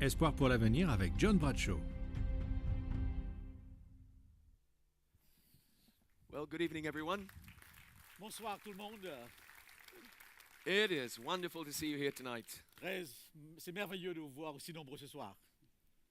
Espoir pour l'avenir avec John Bradshaw. Well, good evening, everyone. Bonsoir tout le monde. It is wonderful to see you here tonight. C'est merveilleux de vous voir aussi nombreux ce soir.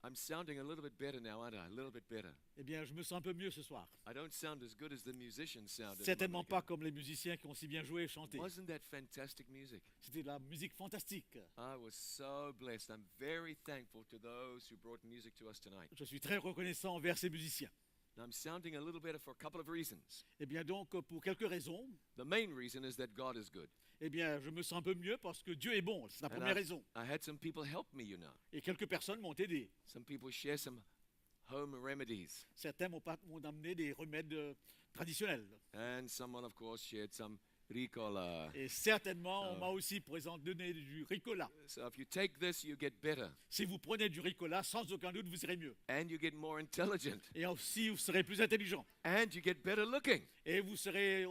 I'm sounding a little bit better now, aren't I? A little bit better. Eh bien, je me sens un peu mieux ce soir. I don't sound as good as the musicians sounded. Certainement pas comme les musiciens qui ont si bien joué et chanté. Wasn't that fantastic music? C'était de la musique fantastique. I was so blessed. I'm very thankful to those who brought music to us tonight. Je suis très reconnaissant envers ces musiciens. I'm sounding a little better for a couple of reasons. Eh bien, donc, pour quelques raisons, The main reason is that God is good. eh bien, je me sens un peu mieux parce que Dieu est bon. C'est la And première raison. I had some people help me, you know. Et quelques personnes m'ont aidé. Some people share some home remedies. Certains m'ont amené des remèdes traditionnels. And someone, of course, shared some Ricola. Et certainement, on m'a aussi donné du Ricola. So if you take this, you get better. Si vous prenez du Ricola, sans aucun doute, vous irez mieux. And you get more intelligent. Et aussi, vous serez plus intelligent. And you get better looking. Et vous serez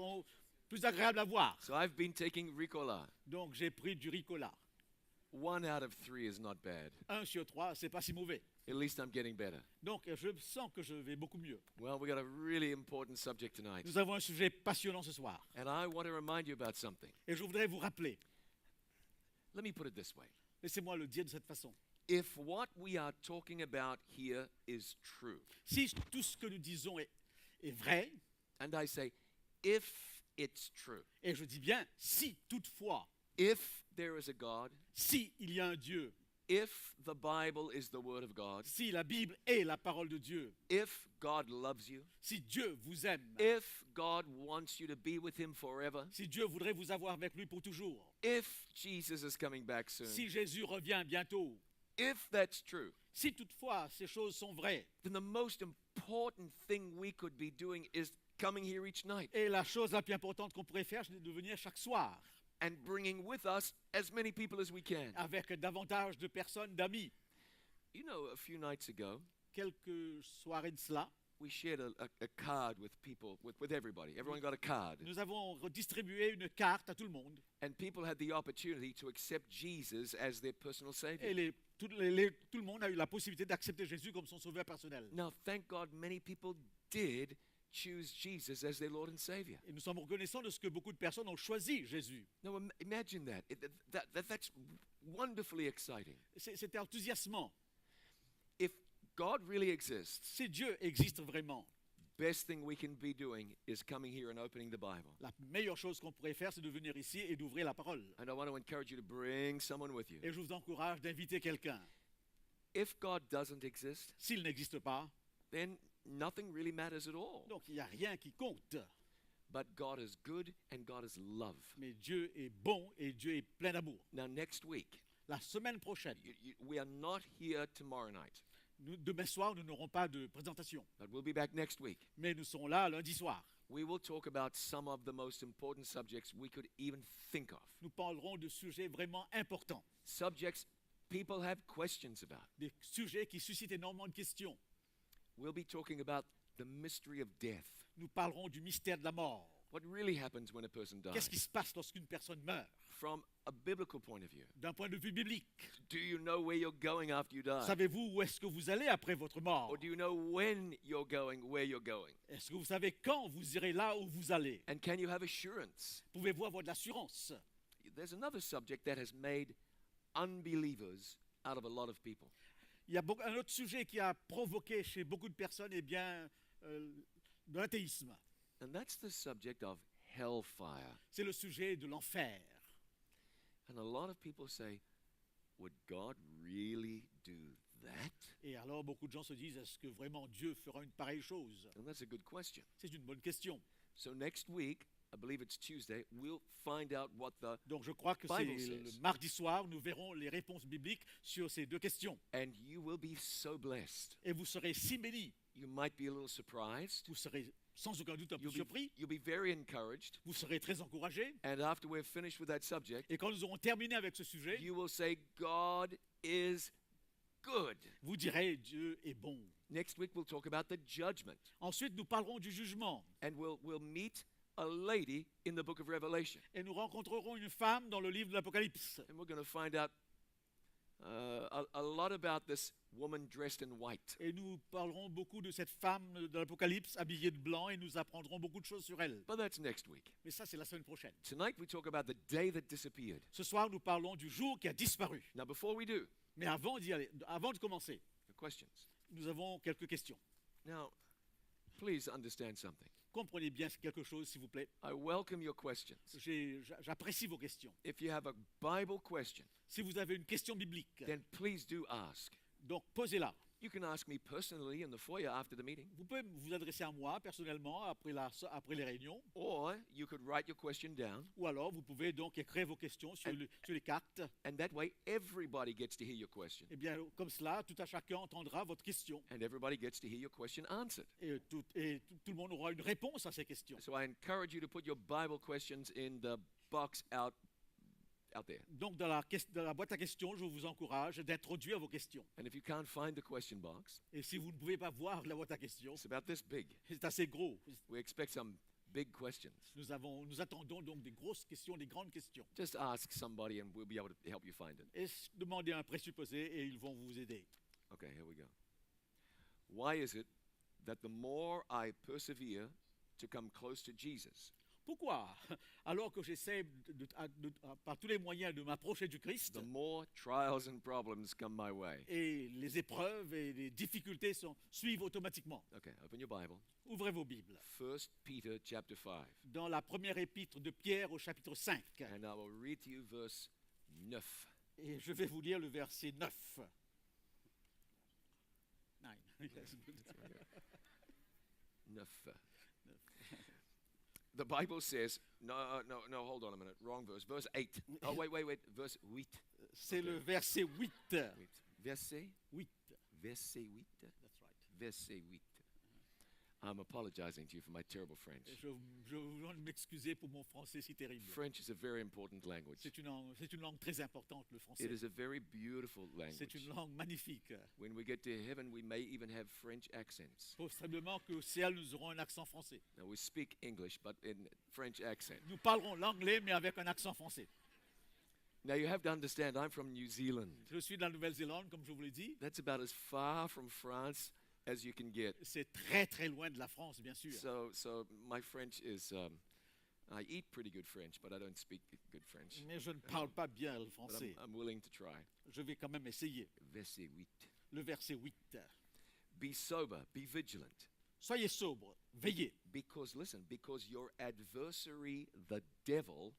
plus agréable à voir. So I've been taking Ricola. Donc, j'ai pris du Ricola. 1 out of 3 is not bad. 1 sur 3, c'est pas si mauvais. At least I'm getting better. Donc, je sens que je vais beaucoup mieux. Well, we got a really important subject tonight. Nous avons un sujet passionnant ce soir. And I want to remind you about something. Et je voudrais vous rappeler, Let me put it this way. laissez-moi le dire de cette façon. If what we are talking about here is true, Si tout ce que nous disons est vrai, and I say, if it's true, et je dis bien si toutefois, if there is a God, si il y a un Dieu, if the Bible is the Word of God, si la Bible est la parole de Dieu, if God loves you, si Dieu vous aime, if God wants you to be with Him forever, si Dieu voudrait vous avoir avec lui pour toujours, if Jesus is coming back soon, si Jésus revient bientôt, if that's true, si toutefois ces choses sont vraies, then the most important thing we could be doing is coming here each night et la chose la plus importante qu'on pourrait faire, c'est de venir chaque soir and bringing with us as many people as we can. avec davantage de personnes, d'amis. You know, a few nights ago, Quelques soirées de cela, we shared a card with people, with everybody. Everyone got a card. nous avons redistribué une carte à tout le monde. And people had the opportunity to accept Jesus as their personal Savior. Et tout le monde a eu la possibilité d'accepter Jésus comme son sauveur personnel. Now, thank God many people did choose Jesus as their Lord and Savior. Et nous sommes reconnaissants de ce que beaucoup de personnes ont choisi Jésus. Now, imagine that. That's wonderfully exciting. C'est enthousiasmant. If God really exists, Si Dieu existe vraiment, best thing we can be doing is coming here and opening the Bible. la meilleure chose qu'on pourrait faire, c'est de venir ici et d'ouvrir la parole. And I want to encourage you to bring someone with you. Et je vous encourage d'inviter quelqu'un. If God doesn't exist, S'il n'existe pas, then nothing really matters at all. donc il n'y a rien qui compte. But God is good and God is love. Mais Dieu est bon et Dieu est plein d'amour. Now, next week, La semaine prochaine, we are not here tomorrow night, demain soir, nous n'aurons pas de présentation. but we'll be back next week. Mais nous serons là lundi soir. We will talk about some of the most important subjects we could even think of. Nous parlerons de sujets vraiment importants. Subjects people have questions about. Des sujets qui suscitent énormément de questions. We'll be talking about the mystery of death. Nous parlerons du mystère de la mort. What really happens when a person Qu'est-ce qui dies? se passe lorsqu'une personne meurt? From a biblical point of view. D'un point de vue biblique. Do you know where you're going after you die? Savez-vous où est-ce que vous allez après votre mort? Or do you know when you're going, where you're going? Est-ce que vous savez quand vous irez là où vous allez? And can you have assurance? Pouvez-vous avoir de l'assurance? There's another subject that has made unbelievers out of a lot of people. Il y a un autre sujet qui a provoqué chez beaucoup de personnes de l'athéisme. And that's the subject of hellfire. C'est le sujet de l'enfer. And a lot of people say, would God really do that? Et alors beaucoup de gens se disent, est-ce que vraiment Dieu fera une pareille chose? And that's a good question. C'est une bonne question. So next week, I believe it's Tuesday, we'll find out what the Donc je crois que c'est Bible le says. mardi soir, nous verrons les réponses bibliques sur ces deux questions. and you will be so blessed. Et vous serez si bénis, You might be a little surprised. vous serez sans aucun doute un peu You'll surpris, be very encouraged. vous serez très encouragé. And after we're finished with that subject, Et quand nous aurons terminé avec ce sujet, you will say, God is good. vous direz Dieu est bon. Next week, we'll talk about the judgment. Ensuite, nous parlerons du jugement. And we'll meet a lady in the book of Revelation. Et nous rencontrerons une femme dans le livre de l'Apocalypse. And we're going to find out a lot about this woman dressed in white. Et nous parlerons beaucoup de cette femme de l'Apocalypse habillée de blanc et nous apprendrons beaucoup de choses sur elle. But that's next week. Mais ça, c'est la semaine prochaine. Tonight we talk about the day that disappeared. Ce soir, nous parlons du jour qui a disparu. Now, before we do, Mais avant d'y aller, avant de commencer, the questions. nous avons quelques questions. Now, please understand something. Comprenez bien quelque chose, s'il vous plaît. I welcome your questions. J'apprécie vos questions. If you have a Bible question, Si vous avez une question biblique, then please do ask. donc posez-la. You can ask me personally in the foyer after the meeting, Vous pouvez vous adresser à moi personnellement après les réunions, or you could write your question down, ou alors vous pouvez donc écrire vos questions sur les cartes. and that way everybody gets to hear your question, Et bien, comme cela, tout à chacun entendra votre question and everybody gets to hear your question answered. et tout le monde aura une réponse à ces questions. So I encourage you to put your Bible questions in the box out there. Donc, dans la boîte à questions, je vous encourage d'introduire vos questions. And if you can't find the question box, Et si vous ne pouvez pas voir la boîte à questions, it's about this big. c'est assez gros. We expect some big questions. Nous attendons donc des grosses questions, des grandes questions. Just ask somebody and we'll be able to help you find it. Et demandez un présupposé et ils vont vous aider. Okay, here we go. Why is it that the more I persevere to come close to Jesus, Pourquoi? Alors que j'essaie par tous les moyens de m'approcher du Christ, the more trials and problems come my way? et les épreuves et les difficultés suivent automatiquement. Okay, open your Bible. Ouvrez vos Bibles. 1 Peter chapter 5. Dans la première épître de Pierre au chapitre 5. And I will read to you verse 9. Et je vais vous lire le verset 9. 9. Yes. 9. The Bible says, no, hold on a minute. Wrong verse. Verse 8. Oh, wait. Verse 8. C'est le verset 8. Verset 8. Verset 8. That's right. Verset 8. I'm apologizing to you for my terrible French. Je vous demande de m'excuser pour mon français si terrible. French is a very important language. C'est une langue très importante, le français. It is a very beautiful C'est une language. langue magnifique. When we get to heaven, we may even have French accents. Possiblement qu'au ciel, nous aurons un accent français. Now, we speak English, but in French accent. Nous parlerons l'anglais, mais avec un accent français. Now, you have to understand, I'm from New Zealand. Je suis de la Nouvelle-Zélande, comme je vous l'ai dit. That's about as far from France as you can get. C'est très, très loin de la France, bien sûr. So my French is, I eat pretty good French, but I don't speak good French. Mais je ne parle pas bien le But français. I'm willing to try. Je vais quand même essayer. Verset 8. Le verset 8. Be sober, be vigilant. Soyez sobres, veillez. Because your adversary, the devil,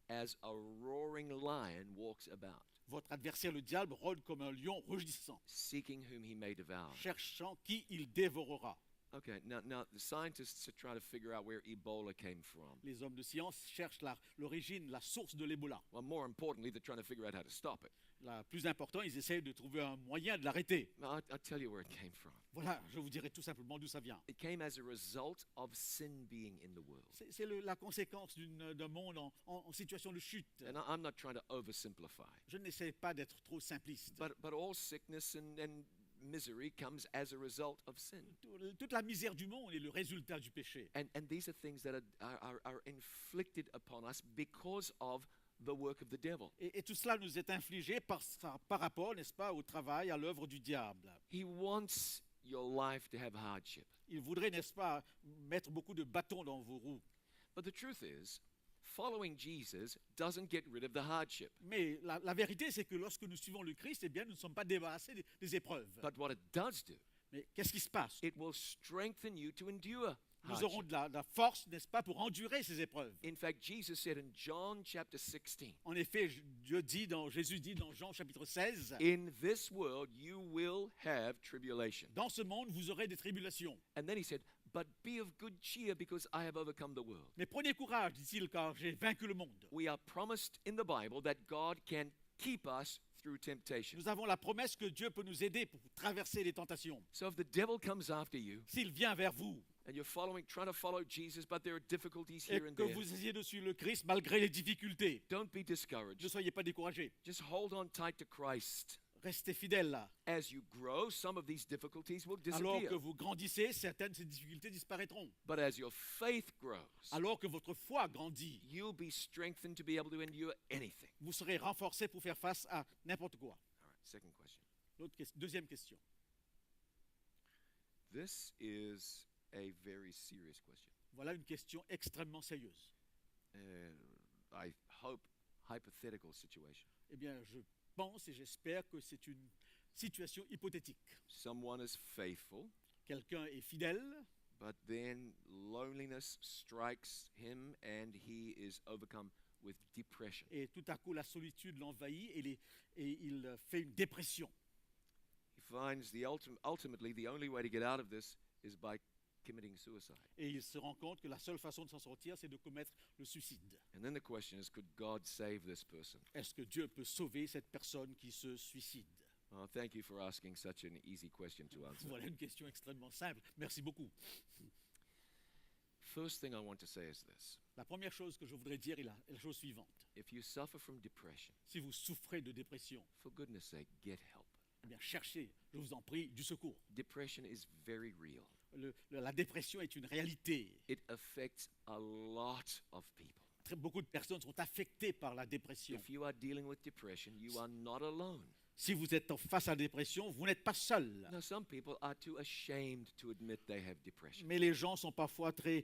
as a roaring lion, walks about, Votre adversaire, le diable, rôde comme un lion rugissant, seeking whom he may devour. cherchant qui il dévorera. Okay, now the scientists are trying to figure out where Ebola came from. Les hommes de science cherchent l'origine, la source de l'Ebola. Well, more importantly, they're trying to figure out how to stop it. La plus important, ils essaient de trouver un moyen de l'arrêter. Now, I'll tell you where it came from. Voilà, je vous dirai tout simplement d'où ça vient. It came as a result of sin being in the world. C'est la conséquence d'un monde en situation de chute. And I'm not trying to oversimplify, Je n'essaie pas d'être trop simpliste. but all sickness and misery comes as a result of sin. Toute la misère du monde est le résultat du péché. And these are things that are inflicted upon us because of the work of the devil. Et tout cela nous est infligé par rapport, n'est-ce pas, au travail, à l'œuvre du diable. He wants your life to have hardship. Il voudrait, n'est-ce pas, mettre beaucoup de bâtons dans vos roues. But the truth is, following Jesus doesn't get rid of the hardship. Mais la vérité, c'est que lorsque nous suivons le Christ, eh bien, nous ne sommes pas débarrassés des épreuves. But what it does do, Mais qu'est-ce qui se passe? it will strengthen you to endure Nous aurons hardship. de la force, n'est-ce pas, pour endurer ces épreuves. In fact, Jesus said in John chapter 16, En effet, Jésus dit dans Jean chapitre 16, in this world you will have tribulation. dans ce monde, vous aurez des tribulations. And then he said, but be of good cheer because I have overcome the world. Mais prenez courage, dit-il, car j'ai vaincu le monde. We are promised in the Bible that God can keep us through temptation. Nous avons la promesse que Dieu peut nous aider pour traverser les tentations. So if the devil comes after you S'il vient vers vous and you're trying to follow Jesus, but there are difficulties et here and que there, vous essayez de suivre le Christ malgré les difficultés, don't be ne discouraged. soyez pas découragés. Just hold on tight to Christ. Restez fidèles là. As you grow, some of these difficulties will Alors disappear. que vous grandissez, certaines de ces difficultés disparaîtront. But as your faith grows, Alors que votre foi grandit, you'll be strengthened to be able to endure anything. vous serez renforcés pour faire face à n'importe quoi. Second question. Deuxième question. This is a very serious question. Voilà une question extrêmement sérieuse. I hope hypothetical situation. Eh bien, je pense et j'espère que c'est une situation hypothétique. Someone is faithful, Quelqu'un est fidèle, but then loneliness strikes him and he is overcome with depression. et tout à coup la solitude l'envahit et il fait une dépression. He finds ultimately the only way to get out of this is by committing suicide. Et il se rend compte que la seule façon de s'en sortir, c'est de commettre le suicide. And then the question is, could God save this person? Est-ce que Dieu peut sauver cette personne qui se suicide? Oh, thank you for asking such an easy question to answer. Voilà une question extrêmement simple. Merci beaucoup. First thing I want to say is this. La première chose que je voudrais dire est la chose suivante. If you suffer from depression, Si vous souffrez de dépression, for goodness sake, get help. eh bien cherchez, je vous en prie, du secours. Depression is very real. La dépression est une réalité. It affects a lot of people. Beaucoup de personnes sont affectées par la dépression. If you are dealing with depression, you are not alone. Si vous êtes face à la dépression, vous n'êtes pas seul. Now, some people are too ashamed to admit they have depression. Mais les gens sont parfois très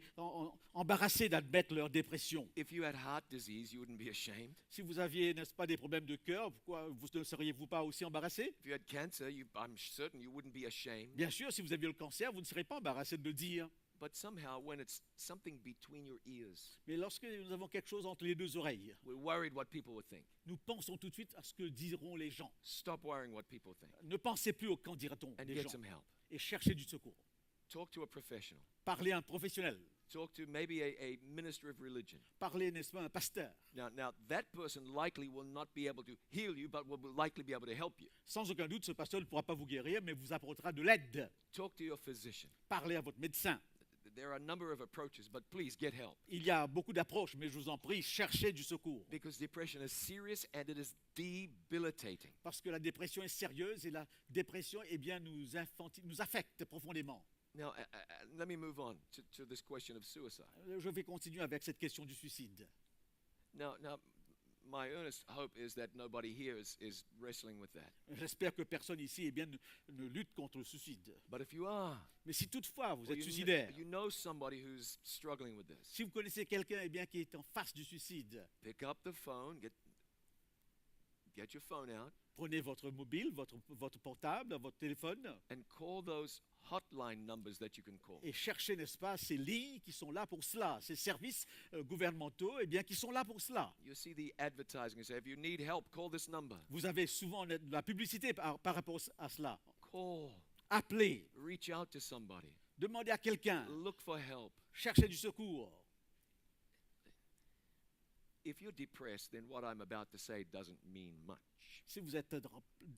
embarrassés d'admettre leur dépression. If you had heart disease, you wouldn't be ashamed. Si vous aviez, n'est-ce pas, des problèmes de cœur, pourquoi vous ne seriez-vous pas aussi embarrassé? If you had cancer, I'm certain you wouldn't be ashamed. Bien sûr, si vous aviez le cancer, vous ne serez pas embarrassé de le dire. But somehow, when it's something between your ears, Mais lorsque nous avons quelque chose entre les deux oreilles, we're worried what people would think. nous pensons tout de suite à ce que diront les gens. Stop worrying what people think Ne pensez plus au qu'en dira-t-on and des get gens some help. et cherchez du secours. Talk to a professional. Parlez à un professionnel. Talk to maybe a minister of religion. Parlez, n'est-ce pas, à un pasteur. Now, that person likely will not be able to heal you, but will likely be able to help you. Sans aucun doute, ce pasteur ne pourra pas vous guérir, mais vous apportera de l'aide. Talk to your physician. Parlez à votre médecin. There are a number of approaches, but please get help. Il y a beaucoup d'approches, mais je vous en prie, cherchez du secours. Because depression is serious and it is debilitating. Parce que la dépression est sérieuse et la dépression, eh bien, nous affecte profondément. Now, let me move on to this question of suicide. Je vais continuer avec cette question du suicide. Now, my earnest hope is that nobody here is wrestling with that. J'espère que personne ici, eh bien, ne lutte contre le suicide. But if you are, Mais si toutefois vous or êtes suicidaire, you know somebody who's struggling with this, si vous connaissez quelqu'un, eh bien, qui est en face du suicide, pick up the phone, get your phone out, prenez votre mobile, votre portable, votre téléphone, and call those hotline numbers that you can call. et cherchez, n'est-ce pas, ces lignes qui sont là pour cela, ces services gouvernementaux, eh bien, qui sont là pour cela. You see the advertising and say, if you need help, call this number. Vous avez souvent de la publicité par rapport à cela. Call, Appelez, reach out to somebody, demandez à quelqu'un, look for help. cherchez du secours. If you're depressed, then what I'm about to say doesn't mean much. Si vous êtes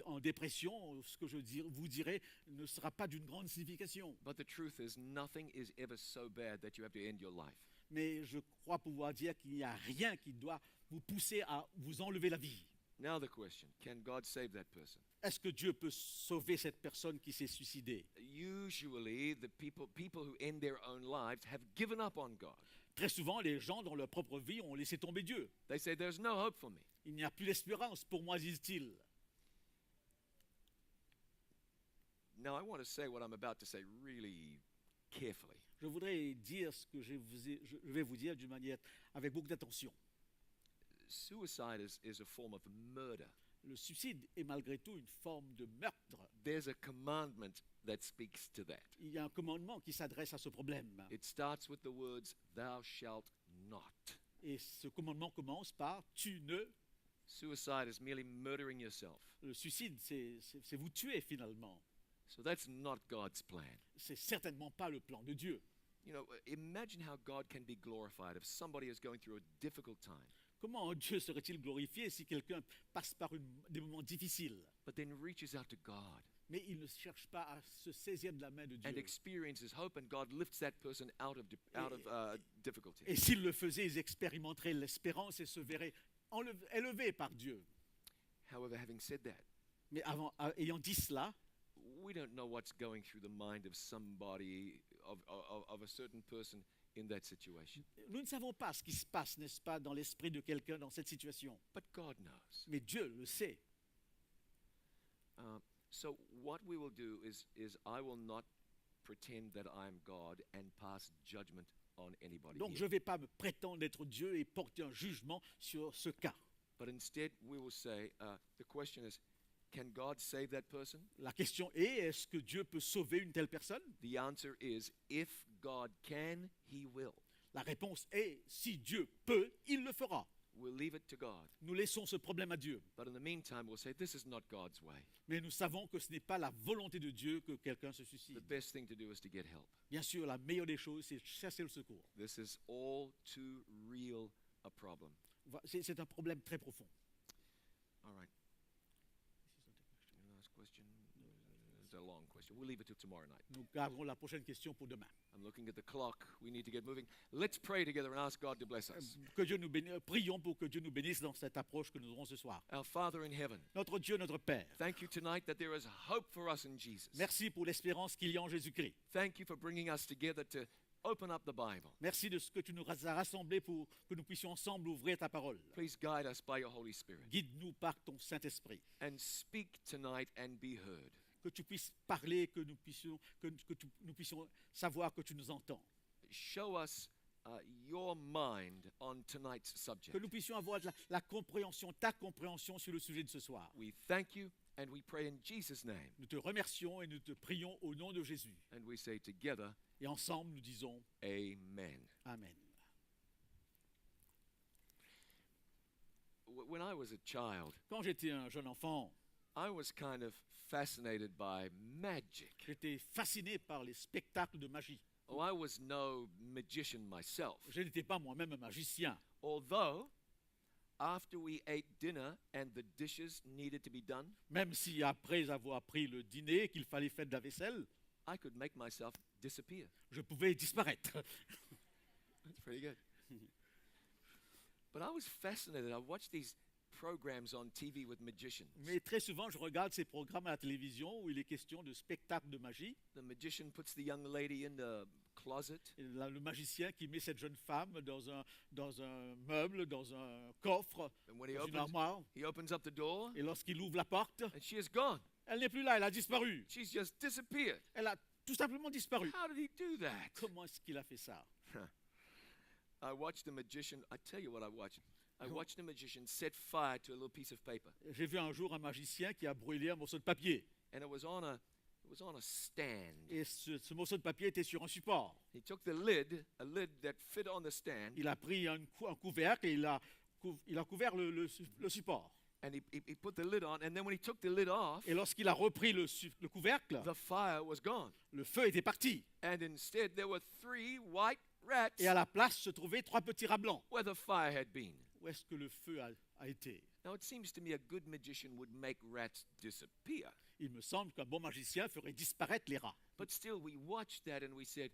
en dépression, ce que vous dirai ne sera pas d'une grande signification. But the truth is, nothing is ever so bad that you have to end your life. Mais je crois pouvoir dire qu'il n'y a rien qui doit vous pousser à vous enlever la vie. Now the question, can God save that person? Est-ce que Dieu peut sauver cette personne qui s'est suicidée? Usually, the people who end their own lives have given up on God. Très souvent, les gens dans leur propre vie ont laissé tomber Dieu. They say, there's no hope for me. Il n'y a plus d'espérance pour moi, disent-ils. Now, I want to say what I'm about to say really carefully. Je voudrais dire ce que je vais vous dire d'une manière avec beaucoup d'attention. Suicide is a form of murder. Le suicide est malgré tout une forme de meurtre. There's a commandment that speaks to that. Il y a un commandement qui s'adresse à ce problème. It starts with the words, thou shalt not. Et ce commandement commence par « tu ne ». Suicide is merely murdering yourself. Le suicide, c'est vous tuer finalement. So that's not God's plan. C'est certainement pas le plan de Dieu. You know, imagine how God can be glorified if somebody is going through a difficult time, Comment Dieu serait-il glorifié si quelqu'un passe par des moments difficiles, but then reaches out to God mais il ne cherche pas à se saisir de la main de and Dieu. experiences hope, and God lifts that person out of difficulty. Et s'il le faisait, ils expérimenteraient l'espérance et se verraient élevés par Dieu. However, having said that, Mais ayant dit cela, we don't know what's going through the mind of somebody, of a certain person in that situation. nous ne savons pas ce qui se passe, n'est-ce pas, dans l'esprit de quelqu'un dans cette situation. But God knows. Mais Dieu le sait. So what we will do is I will not pretend that I am God and pass judgment on anybody Donc here. je ne vais pas me prétendre être Dieu et porter un jugement sur ce cas. But instead, we will say, the question is, can God save that person? La question est-ce que Dieu peut sauver une telle personne? The answer is, if God can, he will. La réponse est si Dieu peut, il le fera. We'll leave it to God. Nous laissons ce problème à Dieu. But in the meantime, we'll say, this is not God's way. Mais nous savons que ce n'est pas la volonté de Dieu que quelqu'un se suicide. The best thing to do is to get help. Bien sûr, la meilleure des choses, c'est chercher le secours. This is all too real a problem. C'est un problème très profond. All right. Any last question? It's a long question. We'll leave it till tomorrow night. Nous garderons la prochaine question pour demain. I'm looking at the clock. We need to get moving. Let's pray together and ask God to bless us. Que Dieu nous bénisse, prions pour que Dieu nous bénisse dans cette approche que nous aurons ce soir. Our Father in heaven, Notre Dieu, notre Père, thank you tonight that there is hope for us in Jesus. merci pour l'espérance qu'il y a en Jésus-Christ. Thank you for bringing us together to open up the Bible. Merci de ce que tu nous as rassemblés pour que nous puissions ensemble ouvrir ta parole. Please guide us by your Holy Spirit Guide-nous par ton Saint-Esprit. and speak tonight and be heard. Que tu puisses parler, que nous puissions savoir que tu nous entends. Show us your mind on tonight's Que subject. nous puissions avoir la compréhension, ta compréhension sur le sujet de ce soir. We thank you and we pray in Jesus' name. Nous te remercions et nous te prions au nom de Jésus. And we say together, Et ensemble, nous disons Amen. Amen. When I was a child, Quand j'étais un jeune enfant, I was kind of fascinated by magic. j'étais fasciné par les spectacles de magie. Oh, I was no magician myself. Je n'étais pas moi-même un magicien. Although, after we ate dinner and the dishes needed to be done, Même si après avoir pris le dîner, qu'il fallait faire de la vaisselle, I could make myself disappear. je pouvais disparaître. That's pretty good. But I was fascinated. I watched these programs on TV with magicians. Mais très souvent, je regarde ces programmes à la télévision où il est question de spectacles de magie. The magician puts the young lady in the closet, Et là, le magicien qui met cette jeune femme dans un meuble, dans un coffre, and when dans une armoire. he opens up the door, Et lorsqu'il ouvre la porte, and she is gone. elle n'est plus là, elle a disparu. She's just disappeared. Elle a tout simplement disparu. How did he do that? Comment est-ce qu'il a fait ça? I watched the magician. I tell you what I watched. I watched the magician set fire to a little piece of paper, J'ai vu un jour un magicien qui a brûlé un morceau de papier. and it was on a stand. Et ce morceau de papier était sur un support. He took the lid, a lid that fit on the stand, Il a pris un couvercle et il a couvert le support. and he put the lid on. And then when he took the lid off, Et lorsqu'il a repris le couvercle, the fire was gone. le feu était parti. And instead, there were 3 white rats Et à la place se trouvaient 3 petits rats blancs. where the fire had been. Où est-ce que le feu a été? Now, it seems to me a good magician would make rats disappear. Il me semble qu'un bon magicien ferait disparaître les rats. But still, we watched that and we said,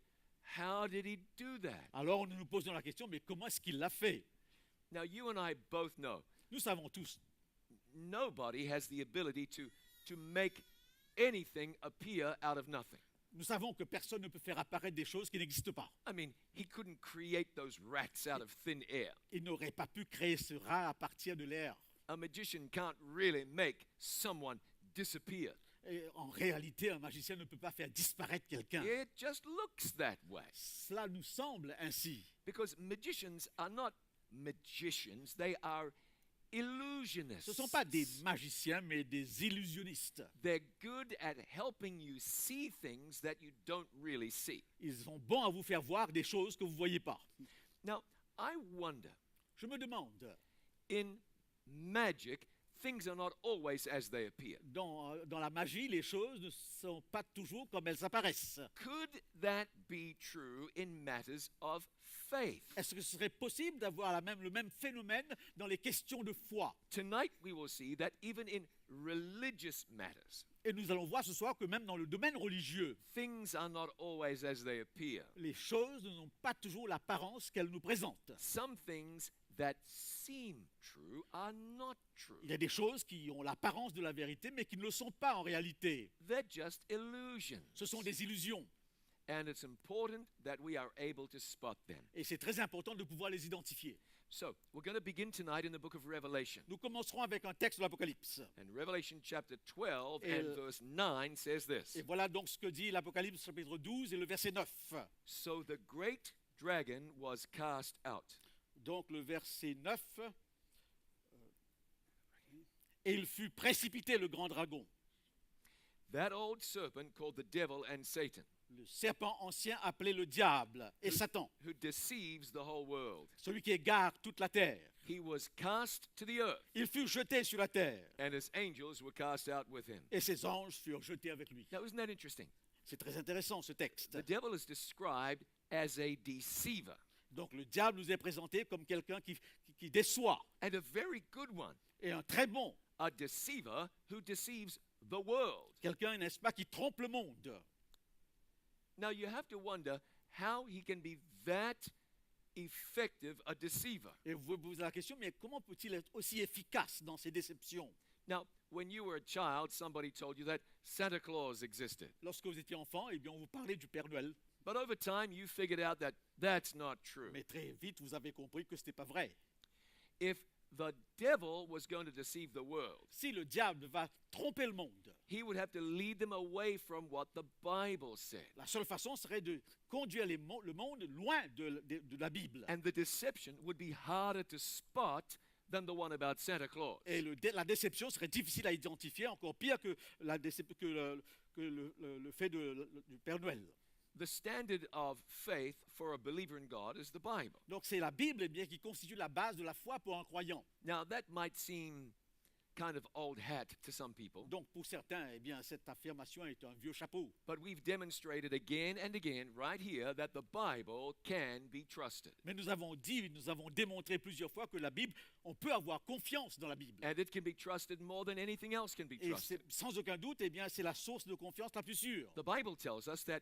how did he do that? Alors nous nous posons la question, mais comment est-ce qu'il l'a fait? Now, you and I both know Nous savons tous, nobody has the ability to make anything appear out of nothing. nous savons que personne ne peut faire apparaître des choses qui n'existent pas. I mean, he couldn't create those rats out of thin air. Il n'aurait pas pu créer ce rat à partir de l'air. A magician can't really make someone disappear. Et en réalité, un magicien ne peut pas faire disparaître quelqu'un. It just looks that way. Cela nous semble ainsi. Because magicians are not magicians, they are illusionists. Ce ne sont pas des magiciens, mais des illusionnistes. They're good at helping you see things that you don't really see. Ils sont bons à vous faire voir des choses que vous ne voyez pas. Now, I wonder, Je me demande, in magic, things are not always as they appear. dans la magie, les choses ne sont pas toujours comme elles apparaissent. Could that be true in matters of faith? Est-ce que ce serait possible d'avoir le même phénomène dans les questions de foi? Tonight we will see that even in religious matters, Et nous allons voir ce soir que même dans le domaine religieux, things are not always as they appear. les choses n'ont pas toujours l'apparence qu'elles nous présentent. Some things that seem true are not true. Il y a des choses qui ont l'apparence de la vérité, mais qui ne le sont pas en réalité. They're just illusions. Ce sont des illusions. And it's important that we are able to spot them. Et c'est très important de pouvoir les identifier. So, we're going to begin tonight in the book of Revelation. Nous commencerons avec un texte de l'Apocalypse. And Revelation chapter 12 Et and le- verse 9 says this. Et voilà donc ce que dit l'Apocalypse chapitre 12 et le verset 9. So the great dragon was cast out. Donc le verset 9. Et il fut précipité, le grand dragon, That old serpent called the devil and Satan, le serpent ancien appelé le diable et Satan, who deceives the whole world. celui qui égare toute la terre. He was cast to the earth, Il fut jeté sur la terre and his angels were cast out with him. et ses anges furent jetés avec lui. Now, isn't that interesting? C'est très intéressant ce texte. The devil is described as a deceiver, Donc le diable nous est présenté comme quelqu'un qui déçoit, and a very good one. et un très bon, A deceiver who deceives the world. quelqu'un, n'est-ce pas, qui trompe le monde. Now, you have to wonder how he can be that effective a deceiver. Et vous vous posez la question, mais comment peut-il être aussi efficace dans ses déceptions? Now, when you were a child, somebody told you that Santa Claus existed. Lorsque vous étiez enfant, eh bien, on vous parlait du Père Noël. But over time, you figured out that that's not true. Mais très vite, vous avez compris que ce n'était pas vrai. If the devil was going to deceive the world, Si le diable va tromper le monde, he would have to lead them away from what the Bible said. la seule façon serait de conduire le monde loin de la Bible. And the deception would be harder to spot than the one about Santa Claus. Et la déception serait difficile à identifier, encore pire que, le fait du Père Noël. The standard of faith for a believer in God is the Bible. Donc c'est la Bible, eh bien, qui constitue la base de la foi pour un croyant. Now, that might seem kind of old hat to some people, Donc pour certains, eh bien, cette affirmation est un vieux chapeau. but we've demonstrated again and again right here that the Bible can be trusted. Mais nous avons démontré plusieurs fois que la Bible, on peut avoir confiance dans la Bible. And it can be trusted more than anything else can be Et trusted. sans aucun doute, eh bien, c'est la source de confiance la plus sûre. The Bible tells us that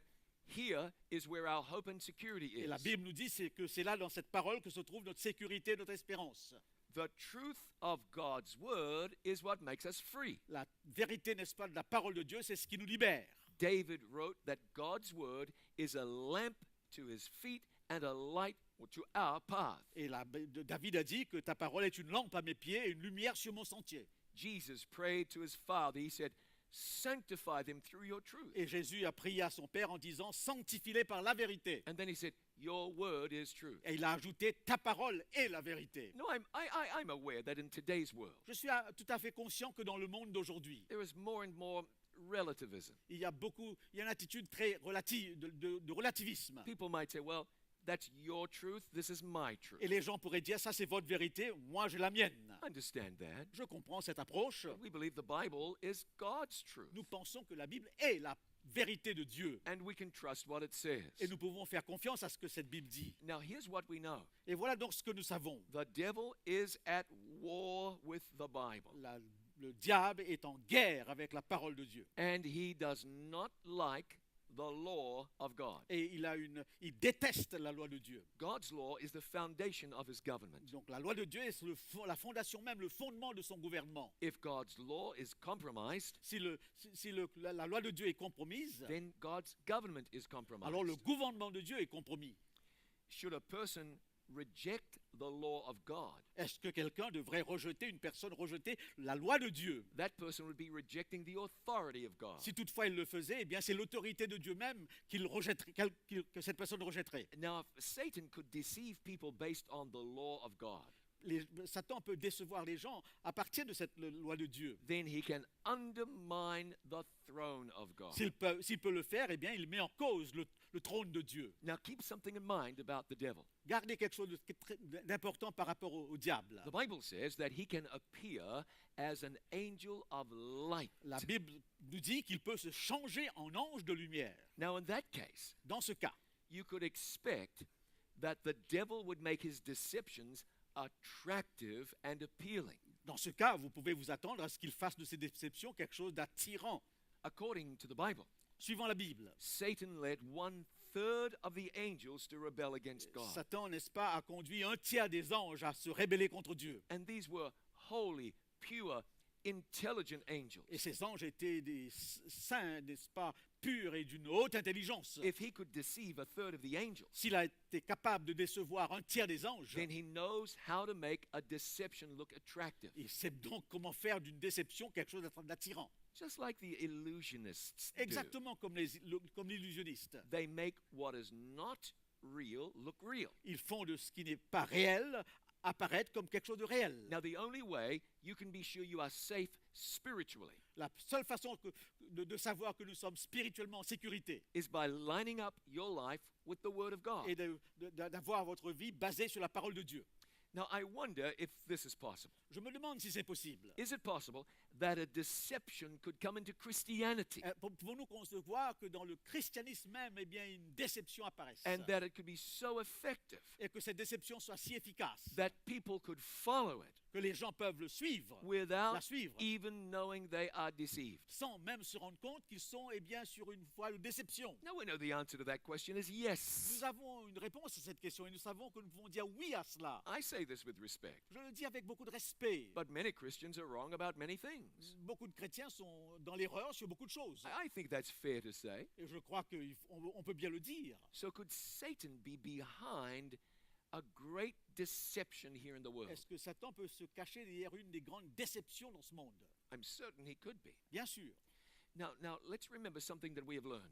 here is where our hope and security Et la is. Bible nous dit que c'est là, dans cette parole, que se trouve notre sécurité, notre espérance. The truth of God's word is what makes us free. La vérité, n'est-ce pas, de la parole de Dieu, c'est ce qui nous libère. David wrote that God's word is a lamp to his feet and a light to our path. Et David a dit que ta parole est une lampe à mes pieds et une lumière sur mon sentier. Jesus prayed to his Father. He said, sanctify them through your truth. Et Jésus a prié à son Père en disant, sanctifie-les par la vérité. And then he said, your word is true. Et il a ajouté, ta parole est la vérité. No, I'm aware that in today's world, Je suis tout à fait conscient que dans le monde d'aujourd'hui, there is more and more relativism. il y a une attitude très relative, de relativisme. People might say, well, that's your truth, this is my truth. Et les gens pourraient dire, ça c'est votre vérité, moi j'ai la mienne. I understand that. Je comprends cette approche. We believe the Bible is God's truth, Nous pensons que la Bible est la vérité de Dieu. and we can trust what it says. Et nous pouvons faire confiance à ce que cette Bible dit. Now, here's what we know. Et voilà donc ce que nous savons. The devil is at war with the Bible, Le diable est en guerre avec la parole de Dieu. and he does not like the law of God. Et il déteste la loi de Dieu. God's law is the foundation of his government. Donc la loi de Dieu est la fondation même, le fondement de son gouvernement. If God's law is compromised, Si la loi de Dieu est compromise, then God's government is compromised. alors le gouvernement de Dieu est compromis. Should a person reject the law of God, Est-ce que quelqu'un devrait une personne rejeter la loi de Dieu? that person would be rejecting the authority of God. Si toutefois il le faisait, eh bien c'est l'autorité de Dieu même que cette personne rejetterait. Now, if Satan could deceive people based on the law of God, Satan peut décevoir les gens à partir de cette loi de Dieu. then he can undermine the throne of God. S'il peut le faire, eh bien il met en cause le trône de Dieu. Now, keep something in mind about the devil. Gardez quelque chose d'important par rapport au diable. The Bible says that he can appear as an angel of light. La Bible nous dit qu'il peut se changer en ange de lumière. Now, in that case, Dans ce cas, you could expect that the devil would make his deceptions attractive and appealing. vous pouvez vous attendre à ce qu'il fasse de ces déceptions quelque chose d'attirant. According to the Bible, Suivant la Bible, Satan led 1/3 of the angels to rebel against God. Satan, n'est-ce pas, a conduit un tiers des anges à se rébeller contre Dieu. And these were holy, pure intelligent angels. Et ces anges étaient des saints, n'est-ce pas, purs et d'une haute intelligence. If he could deceive a third of the angels, S'il a été capable de décevoir un tiers des anges, then he knows how to make a deception look attractive. il sait donc comment faire d'une déception quelque chose d'attirant. Just like the illusionists do. Exactement comme l'illusionniste. They make what is not real look real. Ils font de ce qui n'est pas réel apparaître comme quelque chose de réel. Now, the only way you can be sure you are safe spiritually La seule façon de savoir que nous sommes spirituellement en sécurité is by lining up your life with the Word of God. et d'avoir votre vie basée sur la parole de Dieu. Now, I wonder if this is possible. Je me demande si c'est possible. Is it possible that a deception could come into Christianity Pouvons-nous concevoir que dans le christianisme même, eh bien, une déception apparaisse and that it could be so effective et que cette déception soit si efficace that people could follow it que les gens peuvent le suivre, la without suivre, even knowing they are deceived? sans même se rendre compte qu'ils sont eh bien, sur une voie de déception? Now, we know the answer to that question is yes. Nous avons une réponse à cette question et nous savons que nous pouvons dire oui à cela. I say this with respect, Je le dis avec beaucoup de respect. but many Christians are wrong about many things. Beaucoup de chrétiens sont dans l'erreur sur beaucoup de choses. I think that's fair to say. Et je crois qu'on peut bien le dire. So, could Satan be behind a great deception here in the world? Est-ce que Satan peut se cacher derrière une des grandes déceptions dans ce monde? I'm certain he could be. Bien sûr. Now, let's remember something that we have learned.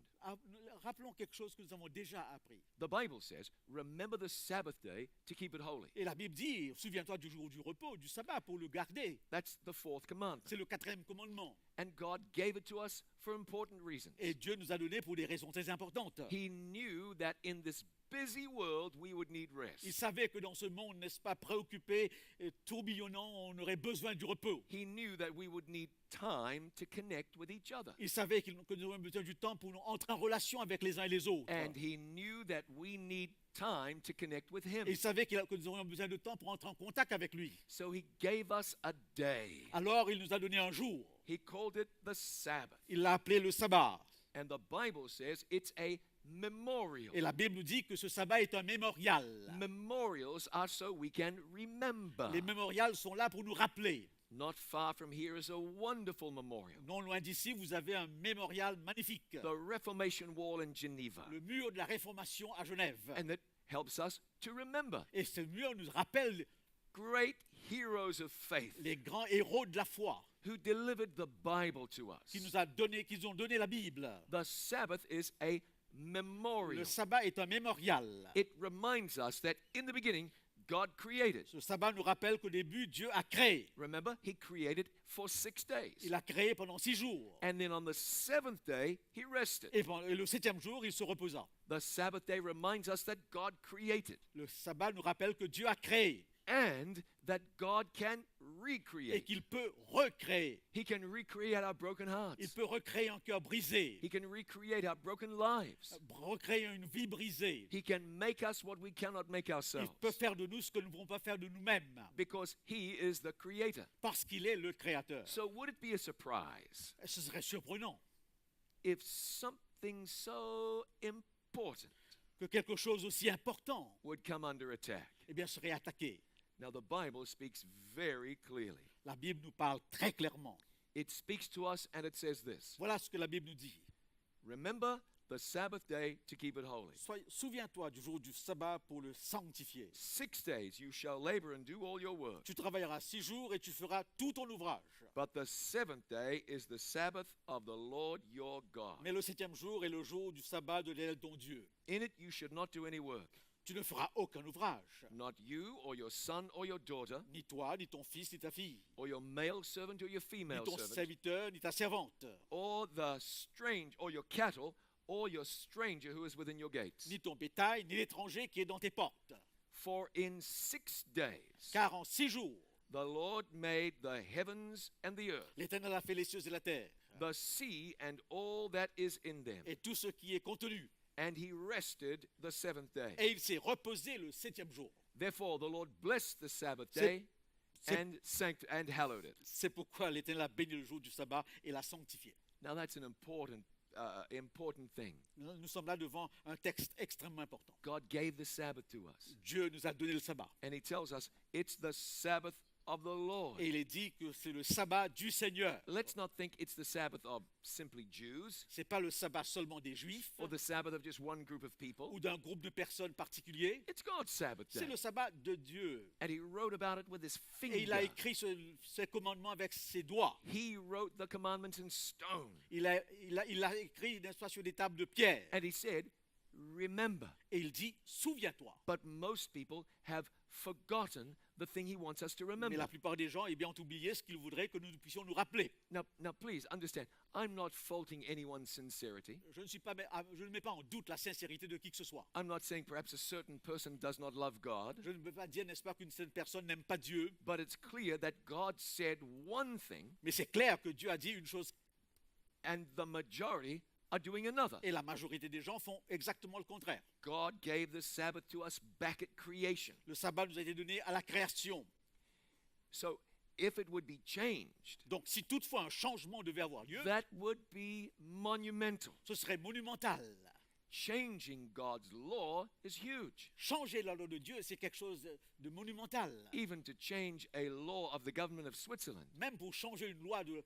Rappelons quelque chose que nous avons déjà appris. The Bible says, remember the Sabbath day to keep it holy. Et la Bible dit, souviens-toi du jour du repos, du sabbat, pour le garder. That's the fourth commandment. C'est le 4e commandement. And God gave it to us for important reasons. Et Dieu nous a donné pour des raisons très importantes. He knew that in this busy world we would need Il rest. savait que dans ce monde, n'est-ce pas, préoccupé, et tourbillonnant, on aurait besoin du repos. He knew that we would need time to connect with each other. Il savait que nous aurions besoin du temps pour nous entrer en relation avec les uns et les autres. And he knew that we need time to connect with him. Et il savait que nous aurions besoin de temps pour entrer en contact avec lui. So he gave us a day. Alors il nous a donné un jour. He called it the Sabbath. Il l'a appelé le sabbat. And the Bible says it's a memorial. Et la Bible nous dit que ce sabbat est un mémorial. Memorials are so we can remember. Les mémorials sont là pour nous rappeler. Not far from here is a wonderful memorial. Non loin d'ici, vous avez un mémorial magnifique. The Reformation Wall in Geneva. Le mur de la Réformation à Genève. And that helps us to remember Et ce mur nous rappelle great heroes of faith les grands héros de la foi who delivered the Bible to us. qui ont donné la Bible. The Sabbath is a memorial. Le sabbat est un mémorial. It reminds us that in the beginning, God created. Ce sabbat nous rappelle qu'au début, Dieu a créé. Remember, he created for 6 days. Il a créé pendant 6 jours. And then on the seventh day, he rested. Et le 7e jour, il se reposa. The Sabbath day reminds us that God created Le sabbat nous rappelle que Dieu a créé and that God can et recreate. qu'il peut recréer. He can recreate our broken Il hearts. peut recréer un cœur brisé, He can recreate our broken lives. recréer une vie brisée. He can make us what we cannot make Il ourselves peut faire de nous ce que nous ne pouvons pas faire de nous-mêmes because he is the creator. parce qu'il est le créateur. So would it be a surprise Ce serait surprenant if something so important que quelque chose aussi important would come under attack? eh bien, serait attaqué. Now the Bible speaks very clearly. La Bible nous parle très clairement. It speaks to us and it says this. Voilà ce que la Bible nous dit. Remember the Sabbath day to keep it holy. Souviens-toi du jour du sabbat pour le sanctifier. 6 days you shall labor and do all your work. Tu travailleras 6 jours et tu feras tout ton ouvrage. But the seventh day is the Sabbath of the Lord your God. Mais le 7e jour est le jour du sabbat de l'Éternel ton Dieu. In it you should not do any work, Tu ne feras aucun ouvrage. not you or your son or your daughter, Ni toi, ni ton fils, ni ta fille. or your male servant or your Ni female ton servant, serviteur, ni ta servante. or the strange or your cattle, or your stranger who is within your gates. Ni ton bétail, ni l'étranger qui est dans tes portes. For in 6 days Car en 6 jours, the Lord made the heavens and the earth, l'Éternel a fait les cieux et la terre, the sea and all that is in them, et tout ce qui est contenu. and he rested the seventh day. Et il s'est reposé le 7e jour. Therefore the Lord blessed the Sabbath C'est- day c'est- and hallowed it. C'est pourquoi l'Éternel a béni le jour du sabbat et l'a sanctifié. Now that's an important thing. Nous sommes là devant un texte extrêmement important. God gave the Sabbath to us, Dieu nous a donné le sabbat. and he tells us it's the Sabbath of the Lord. Et il est dit que c'est le sabbat du Seigneur. Let's not think it's the Sabbath of simply Jews C'est pas le sabbat seulement des Juifs or the Sabbath of just one group of people. ou d'un groupe de personnes particulier. It's God's Sabbath C'est day. le sabbat de Dieu. And he wrote about it with his Et il a finger. écrit ces commandements avec ses doigts. He wrote the commandments in stone. Il a écrit, n'est-ce pas, sur des tables de pierre. And he said, remember. Et il dit, souviens-toi. But most people have forgotten the thing he wants us to Mais remember. la plupart des gens eh bien, ont oublié ce qu'il voudrait que nous puissions nous rappeler. Now, please understand, I'm not faulting anyone's sincerity. Je ne mets pas en doute la sincérité de qui que ce soit. I'm not saying perhaps a certain person does not love God, Je ne veux pas dire, n'est-ce pas, qu'une certaine personne n'aime pas Dieu. but it's clear that God said one thing Mais c'est clair que Dieu a dit une chose and the majority are doing another. et la majorité des gens font exactement le contraire. God gave the Sabbath to us back at creation. Le sabbat nous a été donné à la création. So if it would be changed, Donc si toutefois un changement devait avoir lieu, that would be monumental. ce serait monumental. Changing God's law is huge. Changer la loi de Dieu, c'est quelque chose de monumental. Even to change a law of the government of Switzerland, Même pour changer une loi de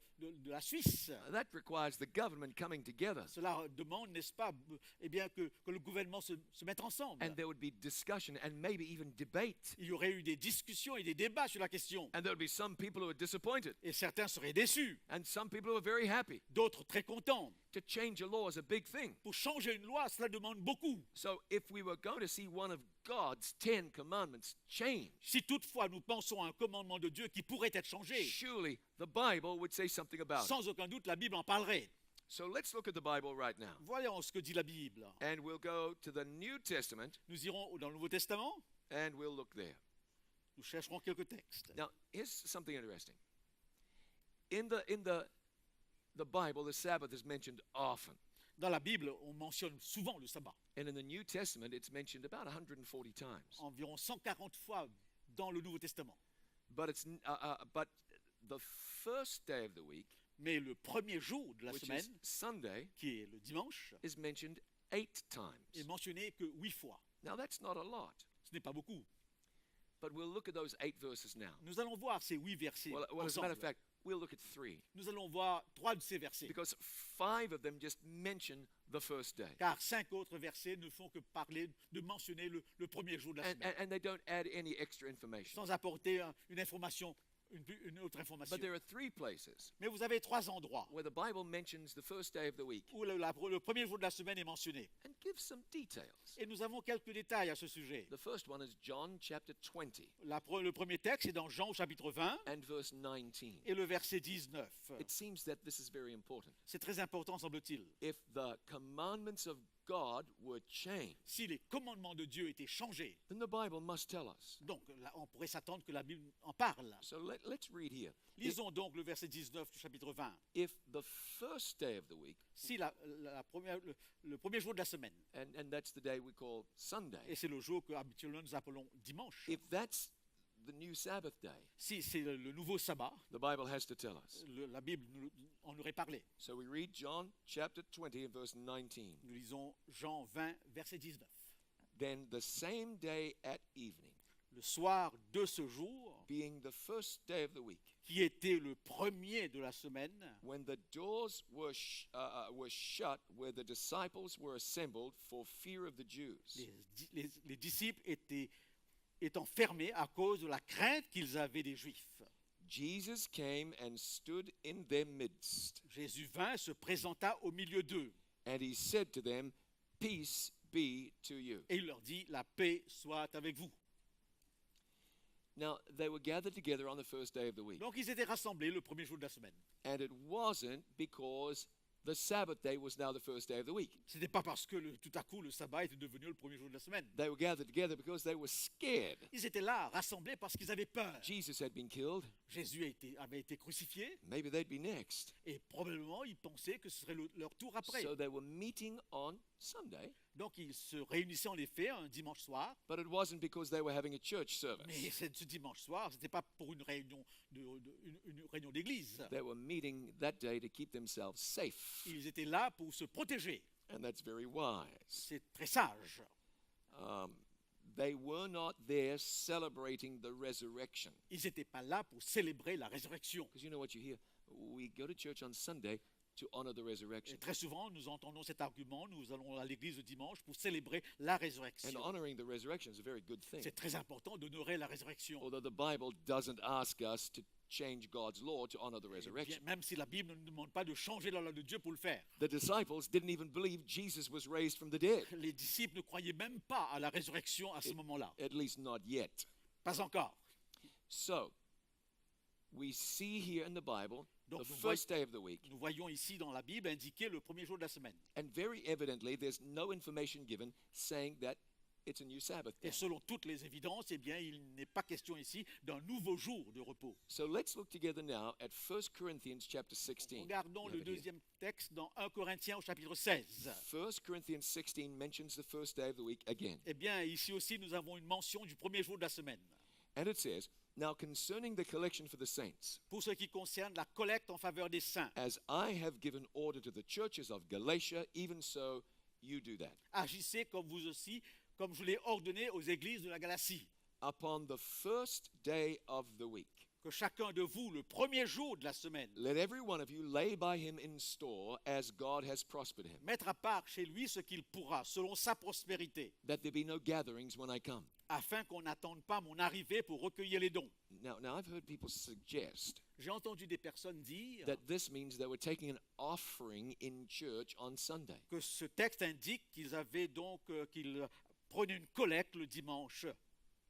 la Suisse, that requires the government coming together. cela demande, n'est-ce pas, eh bien, que le gouvernement se mette ensemble. And there would be discussion and maybe even debate. Il y aurait eu des discussions et des débats sur la question. And there would be some people who are disappointed Et certains seraient déçus, and some people who are very happy. d'autres très contents. To change a law is a big thing. Pour changer une loi, cela demande beaucoup. So if we were going to see one of God's 10 commandments changed, Si toutefois nous pensons à un commandement de Dieu qui pourrait être changé, surely the Bible would say something about it. sans aucun doute, la Bible en parlerait. So let's look at the Bible right now. Voyons ce que dit la Bible. And we'll go to the New Testament Nous irons dans le Nouveau Testament, and we'll look there. nous chercherons quelques textes. Now, here's something interesting. In the Bible, the Sabbath is mentioned often. Dans la Bible, on mentionne souvent le sabbat, And in the New Testament, it's mentioned about 140 times. environ 140 fois dans le Nouveau Testament. But the first day of the week, Mais le premier jour de la which semaine, is Sunday, qui est le dimanche, is mentioned 8 times. est mentionné que 8 fois. Now, that's not a lot. Ce n'est pas beaucoup. But we'll look at those 8 verses now. Nous allons voir ces 8 versets Well, as a matter of ensemble. fact, we'll look at 3. Nous allons voir 3 de ces versets. Because 5 of them just mention the first day. Car 5 autres versets ne font que parler de mentionner le premier jour de la semaine, And they don't add any extra information. sans apporter une information, une autre information. But there are 3 places Mais vous avez 3 endroits where the Bible mentions the first day of the week où le premier jour de la semaine est mentionné. and gives some details. Et nous avons quelques détails à ce sujet. The first one is John chapter 20 Le premier texte est dans Jean au chapitre 20 and verse 19. et le verset 19. It seems that this is very important. C'est très important, semble-t-il. If the commandments of God were changed, Si les commandements de Dieu étaient changés, then the Bible must tell us. donc là, on pourrait s'attendre que la Bible en parle. So let's read here. Lisons donc le verset 19 du chapitre 20. If the first day of the week, Si le premier jour de la semaine, and that's the day we call Sunday, et c'est le jour que habituellement nous appelons dimanche, if that's the new Sabbath day, si c'est le nouveau sabbat, the Bible has to tell us. la Bible en aurait parlé. So we read John chapter 20 and verse 19. Nous lisons Jean 20, verset 19. Then the same day at evening, Le soir de ce jour, being the first day of the week, qui était le premier de la semaine, when the doors were shut where the disciples were assembled for fear of the Jews, les disciples étant fermés à cause de la crainte qu'ils avaient des Juifs. Jesus came and stood in their midst, Jésus vint et se présenta au milieu d'eux. and he said to them, "Peace be to you." Et il leur dit, la paix soit avec vous. Now, they were gathered together on the first day of the week, Donc ils étaient rassemblés le premier jour de la semaine. and it wasn't because the Sabbath day was now the first day of the week. Ce n'était pas parce que tout à coup le sabbat était devenu le premier jour de la semaine. They were gathered together because they were scared. Ils étaient là, rassemblés parce qu'ils avaient peur. Jesus had been killed. Jésus avait été crucifié Maybe they'd be next. et probablement ils pensaient que ce serait leur tour après. So they were meeting on Sunday, Donc ils se réunissaient en effet un dimanche soir. but it wasn't because they were having a church service. Mais ce dimanche soir, ce n'était pas pour une réunion une réunion d'église. They were meeting that day to keep themselves safe, Ils étaient là pour se protéger. and that's very wise. C'est très sage. They were not there celebrating the resurrection. Ils n'étaient pas là pour célébrer la résurrection. Because you know what you hear? We go to church on Sunday to honor the Et resurrection. très souvent, nous entendons cet argument, nous allons à l'église le dimanche pour célébrer la And résurrection. honoring the resurrection is a very good thing. C'est très important d'honorer la résurrection. Although the Bible doesn't ask us to change God's law to honor the Eh bien, resurrection. même si la Bible ne nous demande pas de changer la loi de Dieu pour le faire. The disciples didn't even believe Jesus was raised from the dead, Les disciples ne croyaient même pas à la résurrection à ce moment-là. at least not yet. Pas encore. So, we see here in the Bible Donc, the first day of the week, Nous voyons ici dans la Bible indiqué le premier jour de la semaine. and very evidently there's no information given saying that it's a new Sabbath day. Et selon toutes les évidences, eh bien, il n'est pas question ici d'un nouveau jour de repos. So let's look together now at 1 Corinthians chapter 16. Regardons You le have it here. deuxième texte dans 1 Corinthiens au chapitre 16. 1 Corinthians 16 mentions the first day of the week again. Eh bien, ici aussi, nous avons une mention du premier jour de la semaine. And it says, "Now concerning the collection for the saints, Pour ce qui concerne la collecte en faveur des saints, as I have given order to the churches of Galatia, even so you do that. agissez comme vous aussi, comme je l'ai ordonné aux églises de la Galatie, Upon the first day of the week, que chacun de vous, le premier jour de la semaine, let every one of you lay by him in store as God has prospered him, mette à part chez lui ce qu'il pourra, selon sa prospérité, that there be no gatherings when I come." afin qu'on n'attende pas mon arrivée pour recueillir les dons. Now I've heard people suggest J'ai entendu des personnes dire that this means they were taking an offering in church on Sunday. que ce texte indique qu'ils avaient donc qu'ils prenaient une collecte le dimanche,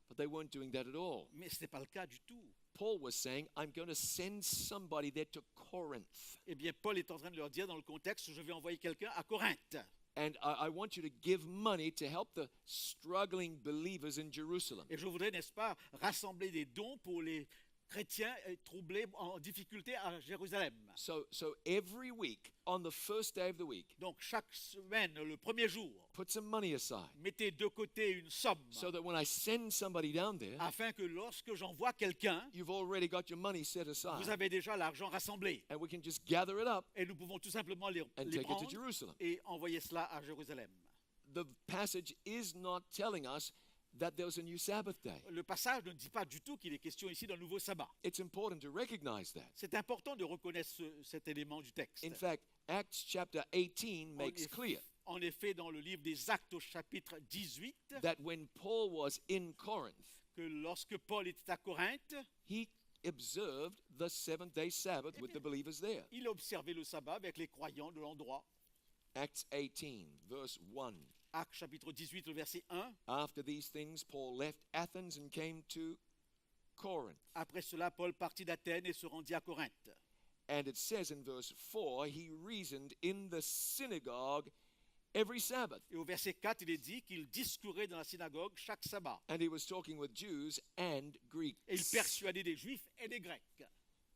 But they weren't doing that at all. mais ce n'est pas le cas du tout. Paul was saying, I'm going to send somebody there to Corinth. Eh bien, Paul est en train de leur dire dans le contexte, je vais envoyer quelqu'un à Corinthe. And I want you to give money to help the struggling believers in Jerusalem. Et je voudrais, n'est-ce pas, rassembler des dons pour les chrétiens troublés en difficulté à Jérusalem. So every week, on the first day of the week, Donc, chaque semaine, le premier jour, put some money aside mettez de côté une somme so that when I send somebody down there, afin que lorsque j'envoie quelqu'un, you've already got your money set vous aside. avez déjà l'argent rassemblé. And we can just gather it up Et nous pouvons tout simplement les and take it to prendre Jerusalem. et envoyer cela à Jérusalem. The passage is not telling us that there's a new Sabbath day. Le passage ne dit pas du tout qu'il est question ici d'un nouveau sabbat. It's important to recognize that. C'est important de reconnaître cet élément du texte. In fact, Acts chapter 18 makes clear En effet, dans le livre des Actes au chapitre 18, that when Paul was in Corinth, que lorsque Paul était à Corinthe, he observed the seventh-day Sabbath with the believers there. il observait le sabbat avec les croyants de l'endroit. Acts 18, verse 1. Actes chapitre 18, le verset 1. After these things, Paul left Athens and came to Corinth. Après cela, Paul partit d'Athènes et se rendit à Corinthe. And it says in verse 4, he reasoned in the synagogue every Sabbath. Et au verset 4, il est dit qu'il discourait dans la synagogue chaque sabbat. And he was talking with Jews and Greeks. Et il persuadait des Juifs et des Grecs.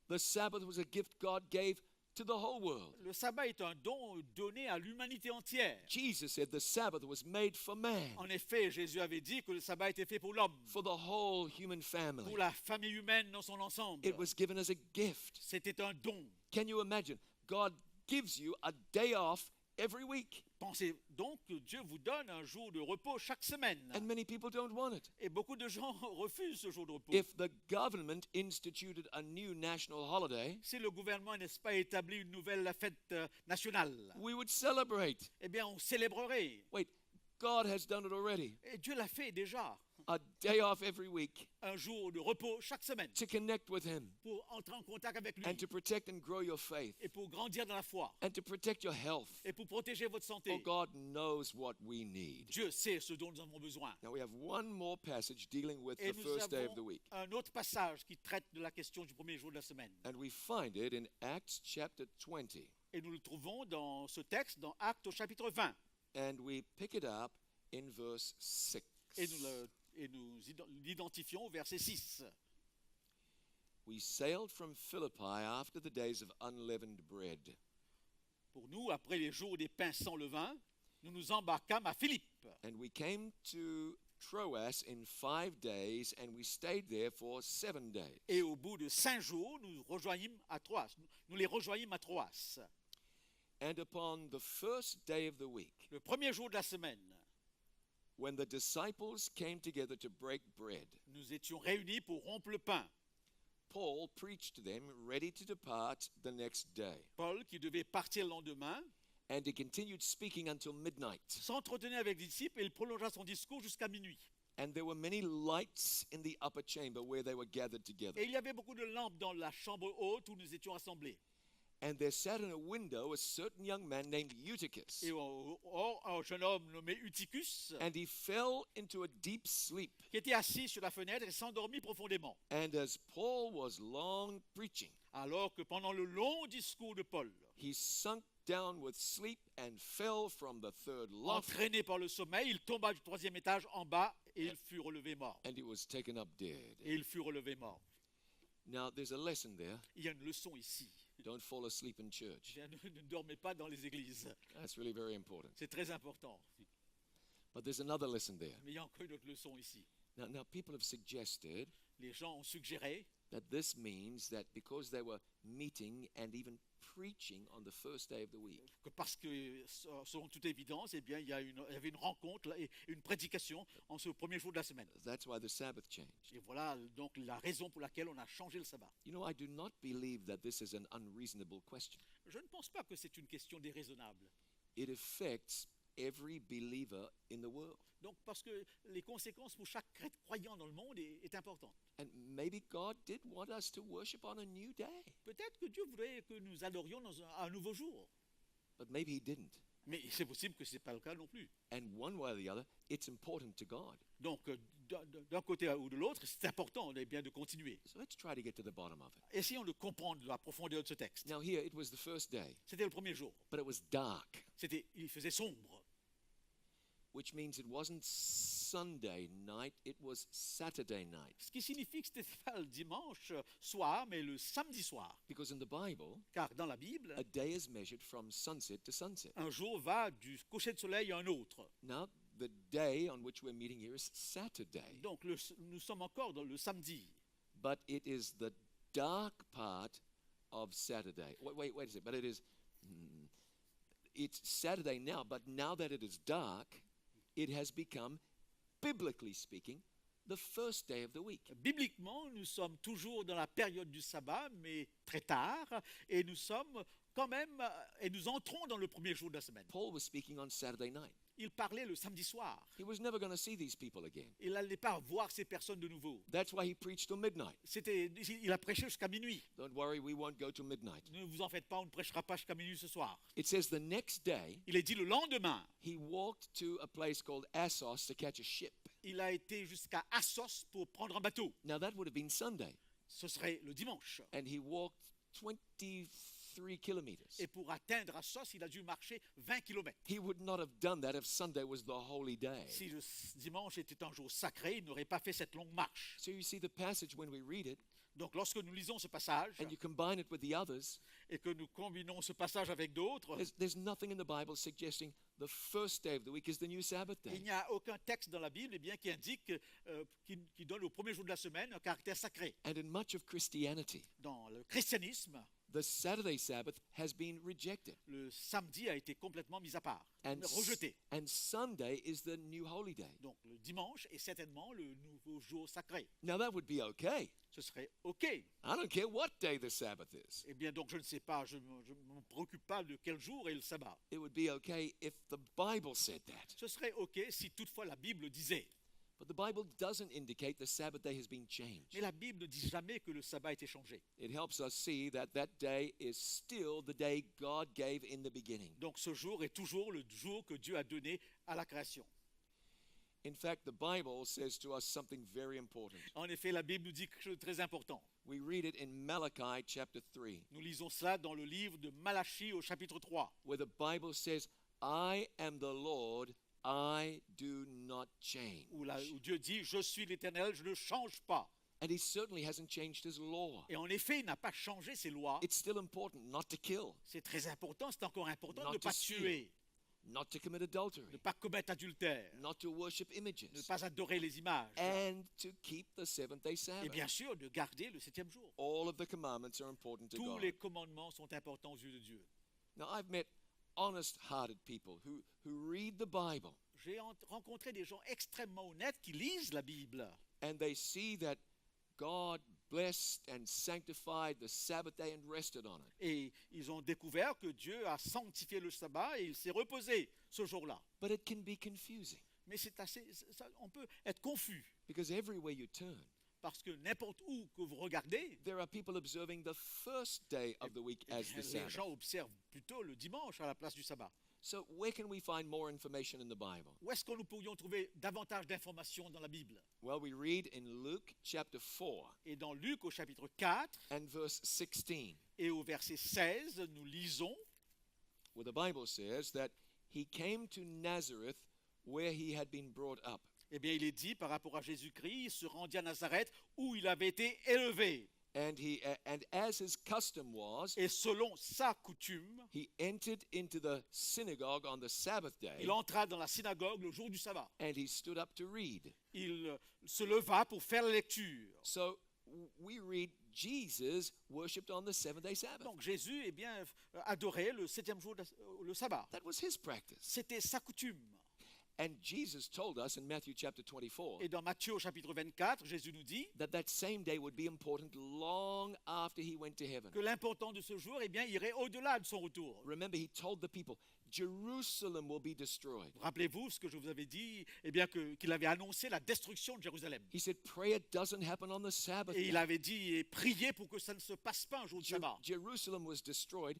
The Sabbath was a gift God gave to the whole world. Le sabbat est un don donné à l'humanité entière. Jesus said the Sabbath was made for man, En effet, Jésus avait dit que le sabbat était fait pour l'homme, for the whole human family. pour la famille humaine dans son ensemble. It was given as a gift. C'était un don. Can you imagine? God gives you a day off every week, Pensez donc que Dieu vous donne un jour de repos chaque semaine. and many people don't want it. Et beaucoup de gens refusent ce jour de repos. If the government instituted a new national holiday, Si le gouvernement, n'est-ce pas, établit une nouvelle fête nationale, we would celebrate. eh bien, on célébrerait. Wait, God has done it already. Et Dieu l'a fait déjà. A day off every week Un jour de repos chaque semaine to connect with Him pour entrer en contact avec lui and to protect and grow your faith et pour grandir dans la foi and to protect your health. et pour protéger votre Oh, santé. God knows what we need. Dieu sait ce dont nous avons besoin. Now we have one more passage dealing with Et the nous first day of the avons week. un autre passage qui traite de la question du premier jour de la semaine. And we find it in Acts chapter 20. Et nous le trouvons dans ce texte, dans Actes au chapitre 20. And we pick it up in verse 6. Et nous l'identifions au verset 6. We sailed from Philippi after the days of unleavened bread. Pour nous, après les jours des pains sans levain, nous nous embarquâmes à Philippe. And we came to Troas in 5 days, and we stayed there for 7 days. Et au bout de 5 jours, nous les rejoignîmes à Troas. And upon the first day of the week, Le premier jour de la semaine, when the disciples came together to break bread, Nous étions réunis pour rompre le pain. Paul preached to them, ready to depart the next day. Paul, qui devait partir le lendemain, And he continued speaking until midnight. s'entretenait avec les disciples et il prolongea son discours jusqu'à minuit. And there were many lights in the upper chamber where they were gathered together. Et il y avait beaucoup de lampes dans la chambre haute où nous étions rassemblés. And there sat in a window a certain young man named Eutychus. Et un jeune homme nommé Eutychus, And he fell into a deep sleep. qui était assis sur la fenêtre et s'endormit profondément. And as Paul was long preaching, Alors que pendant le long discours de Paul, he sunk down with sleep and fell from the third loft, entraîné par le sommeil, il tomba du 3e étage en bas et il fut relevé mort. and he was taken up dead. Et il fut relevé mort. Now, there's a lesson there. Il y a une leçon ici. Don't fall asleep in church. Ne dormez pas dans les églises. That's really very important. C'est très important. But there's another lesson there. Mais il y a encore une autre leçon ici. Now people have suggested Les gens ont suggéré that this means that because they were meeting and even preaching on the first day of the week, que parce que, selon toute évidence, eh bien, il y avait une rencontre là, et une prédication en ce premier jour de la semaine. that's why the Sabbath changed. Et voilà donc la raison pour laquelle on a changé le sabbat. You know, I do not believe that this is an unreasonable question. Je ne pense pas que c'est une question déraisonnable. It affects every believer in the world. Donc, parce que les conséquences pour chaque croyant dans le monde est importante. And maybe God did want us to worship on a new day, Peut-être que Dieu voudrait que nous adorions dans un nouveau jour. but maybe He didn't. Mais c'est possible que ce n'est pas le cas non plus. And one way or the other, it's important to God. Donc, d'un côté ou de l'autre, c'est important eh bien, de continuer. So let's try to get to the bottom of it. Essayons de comprendre la profondeur de ce texte. Now, here it was the first day, C'était le premier jour. but it was dark, Il faisait sombre. which means it wasn't Sunday night, it was Saturday night. Ce qui signifie que c'était pas le dimanche soir, mais le samedi soir. Because in the Bible, Car dans la Bible, a day is measured from sunset to sunset. un jour va du coucher de soleil à un autre. Now, the day on which we're meeting here is Saturday, Donc nous sommes encore dans le samedi. but it is the dark part of Saturday. Wait a second, but it's Saturday now, but now that it is dark, it has become, biblically speaking, the first day of the week. Bibliquement, nous sommes toujours dans la période du sabbat, mais très tard, et nous sommes quand même, et nous entrons dans le premier jour de la semaine. Paul was speaking on Saturday night. Il parlait le samedi soir. He was never going to see these people again. Il n'allait pas voir ces personnes de nouveau. That's why he preached till midnight. Il a prêché jusqu'à minuit. Don't worry, we won't go till midnight. Ne vous en faites pas, on ne prêchera pas jusqu'à minuit ce soir. It says the next day, Il est dit le lendemain, he walked to a place called Assos to catch a ship. il a été jusqu'à Assos pour prendre un bateau. Now, that would have been Sunday. Ce serait le dimanche. And he walked 23 kilometers. Et pour atteindre Assos, il a dû marcher 20 kilomètres. He would not have done that if Sunday was the holy day. Si le dimanche était un jour sacré, il n'aurait pas fait cette longue marche. So you see the passage when we read it, Donc lorsque nous lisons ce passage and you combine it with the others, et que nous combinons ce passage avec d'autres, there's nothing in the Bible suggesting the first day of the week is the new Sabbath il day. n'y a aucun texte dans la Bible eh bien, qui indique, qui donne au premier jour de la semaine un caractère sacré. And in much of Christianity, Dans le christianisme, the Saturday Sabbath has been rejected. le samedi a été complètement mis à part, And, rejeté. and Sunday is the new holy day. Donc le dimanche est certainement le nouveau jour sacré. Now that would be okay. Ce serait OK. I don't care what day the Sabbath is. Eh bien, donc je ne sais pas, je ne me préoccupe pas de quel jour est le sabbat. It would be okay if the Bible said that. Ce serait OK si toutefois la Bible disait. But the Bible doesn't indicate the Sabbath day has been changed. Mais la Bible ne dit jamais que le sabbat a été changé. It helps us see that that day is still the day God gave in the beginning. Donc ce jour est toujours le jour que Dieu a donné à la création. In fact, the Bible says to us something very important. En effet, la Bible nous dit quelque chose de très important. We read it in Malachi chapter 3, Nous lisons cela dans le livre de Malachie au chapitre 3, where the Bible says, I am the Lord, I do not change. où Dieu dit « Je suis l'Éternel, je ne change pas And he certainly hasn't changed his law. ». Et en effet, il n'a pas changé ses lois. It's still important not to kill, C'est très important, c'est encore important de Not ne pas to steal. tuer, not to commit de adultery, ne pas commettre adultère, not to worship de ne images, pas adorer les images. and to keep the seventh-day Et Sabbath. bien sûr, de garder le septième jour. All of the commandments are important to Tous God. les commandements sont importants aux yeux de Dieu. Now, I've met honest-hearted people who read the Bible J'ai rencontré des gens extrêmement honnêtes qui lisent la Bible. and they see that God blessed and sanctified the Sabbath day and rested on it. Et ils ont découvert que Dieu a sanctifié le sabbat et il s'est reposé ce jour-là. But it can be confusing Mais on peut être confus because everywhere you turn, parce que n'importe où que vous regardez, there are people observing the first day of the week as the les Sabbath. gens observent plutôt le dimanche à la place du sabbat. So where can we find more information in the Bible? Où est-ce que nous pourrions trouver davantage d'informations dans la Bible? Well, we read in Luke chapter 4 Et dans Luc au chapitre 4 and verse 16, et au verset 16, nous lisons where the Bible says that he came to Nazareth where he had been brought up. eh bien, il est dit par rapport à Jésus-Christ, il se rendit à Nazareth où il avait été élevé. And as his custom was, Et selon sa coutume, he entered into the synagogue on the Sabbath day il entra dans la synagogue le jour du sabbat. and he stood up to read. Il se leva pour faire la lecture. So we read Jesus worshipped on the seventh-day Sabbath. Donc Jésus eh bien, adorait le septième jour, le sabbat. That was his practice. C'était sa coutume. And Jesus told us in Matthew chapter 24 Et dans Matthieu au chapitre 24, Jésus nous dit that same day would be important long after he went to heaven. que l'important de ce jour eh bien, irait au-delà de son retour. Remember, he told the people, Jerusalem will be destroyed. Rappelez-vous ce que je vous avais dit, eh bien qu'il avait annoncé la destruction de Jérusalem. He said, prayer doesn't happen on the Sabbath Et day. il avait dit et prié pour que ça ne se passe pas un jour de sabbat. Jerusalem was destroyed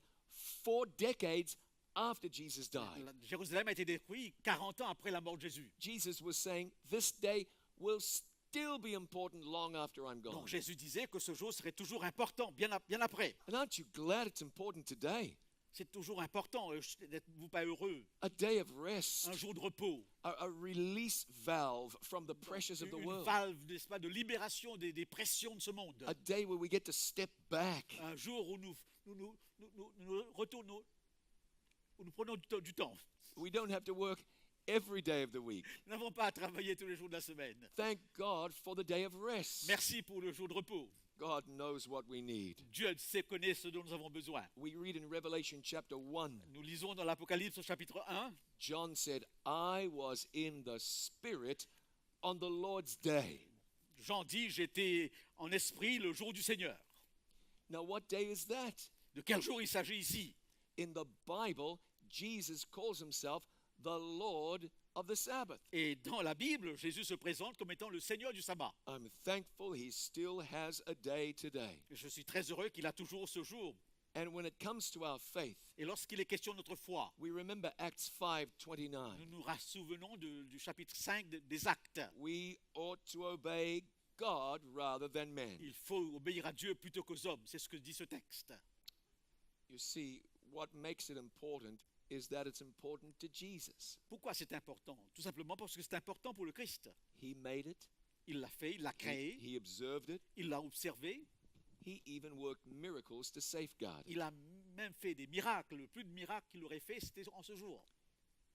4 decades after Jesus died. Jérusalem a été détruit 40 ans après la mort de Jésus. Jesus was saying, this day will still be important long after I'm gone. Donc Jésus disait que ce jour serait toujours important, bien après. And aren't you glad it's important today? C'est toujours important, n'êtes-vous pas heureux? A day of rest, Un jour de repos, a release valve from the pressures of the une world. valve, n'est-ce pas, de libération des pressions de ce monde. A day where we get to step back Un jour où nous retournons, où nous prenons du temps. We don't have to work every day of the week. Nous n'avons pas à travailler tous les jours de la semaine. Thank God for the day of rest. Merci pour le jour de repos. God knows what we need. Dieu sait, connaît ce dont nous avons besoin. We read in Revelation chapter 1, Nous lisons dans l'Apocalypse au chapitre 1. John said, I was in the Spirit on the Lord's day. Jean dit, j'étais en esprit le jour du Seigneur. Now, what day is that? De quel jour il s'agit ici? In the Bible, Jesus calls himself the Lord of the Sabbath. Et dans la Bible, Jésus se présente comme étant le Seigneur du sabbat. I'm thankful he still has a day today. Je suis très heureux qu'il a toujours ce jour. And when it comes to our faith, Et lorsqu'il est question de notre foi, we remember Acts 5:29. nous nous souvenons du chapitre 5 des Actes. We ought to obey God rather than men. Il faut obéir à Dieu plutôt qu'aux hommes. C'est ce que dit ce texte. You see, what makes it important is that it's important to Jesus. Pourquoi c'est important? Tout simplement parce que c'est important pour le Christ. He made it, Il l'a fait, il l'a créé, he observed it, il l'a observé, he even worked miracles to safeguard it. il a même fait des miracles. Le plus de miracles qu'il aurait fait, c'était en ce jour.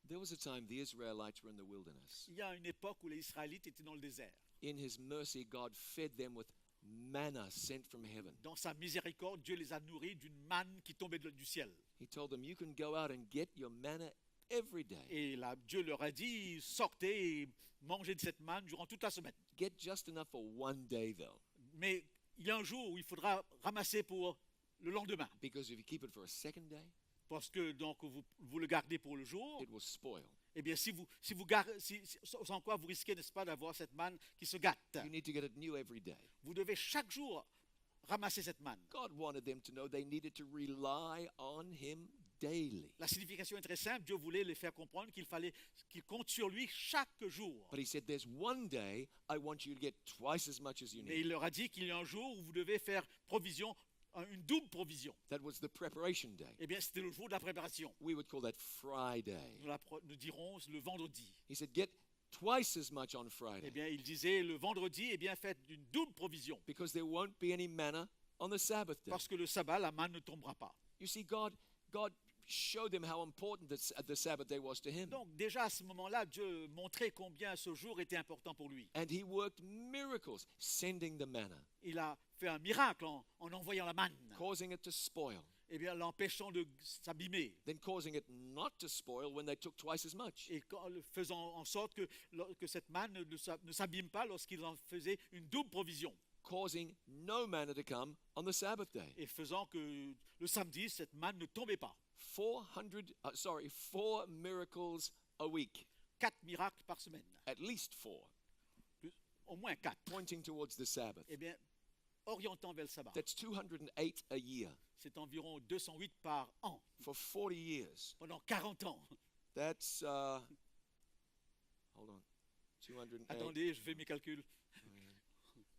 There was a time the Israelites were in the wilderness. Il y a une époque où les Israélites étaient dans le désert. In his mercy, God fed them with manna sent from heaven. Dans sa miséricorde, Dieu les a nourris d'une manne qui tombait du ciel. He told them, you can go out and get your manna every day. Et là, Dieu leur a dit, sortez et mangez de cette manne durant toute la semaine. Get just enough for one day, though, Mais il y a un jour où il faudra ramasser pour le lendemain. because if you keep it for a second day, Parce que donc vous le gardez pour le jour, it will spoil. eh bien si vous gardez, sans quoi vous risquez, n'est-ce pas, d'avoir cette manne qui se gâte. You need to get it new every day. Vous devez chaque jour ramasser cette manne. God wanted them to know they needed to rely on him daily. La signification est très simple. Dieu voulait les faire comprendre qu'il fallait qu'ils comptent sur lui chaque jour. But he said, there's one day I want you to get twice as much as you Et need. il leur a dit qu'il y a un jour où vous devez faire provision, une double provision. That was the preparation day. Eh bien, c'était le jour de la préparation. We would call that Friday. Nous dirons le vendredi. He said, get twice as much on Eh Friday, bien, il disait le vendredi, eh bien, faites une double provision. because there won't be any manna on the Sabbath day. Parce que le sabbat, la manne ne tombera pas. You see, God showed them how important the Sabbath day was to him. Donc, déjà à ce moment-là, Dieu montrait combien ce jour était important pour lui. And he worked miracles, sending the manna, Il a fait un miracle en envoyant la manne, causing it to spoil. eh bien, l'empêchant de s'abîmer. then causing it not to spoil when they took twice as much. Et faisant en sorte que cette manne ne s'abîme pas lorsqu'ils en faisaient une double provision. Causing no manna to come on the Sabbath day. Et faisant que le samedi, cette manne ne tombait pas. 4 miracles a week. 4 miracles par semaine. At least 4, Au moins 4. pointing towards the Sabbath. Eh bien, orientant vers le sabbat. That's 208 a year C'est environ 208 par an, for 40 years. pendant 40 ans. That's, hold on, 208. Attendez, je fais mes calculs.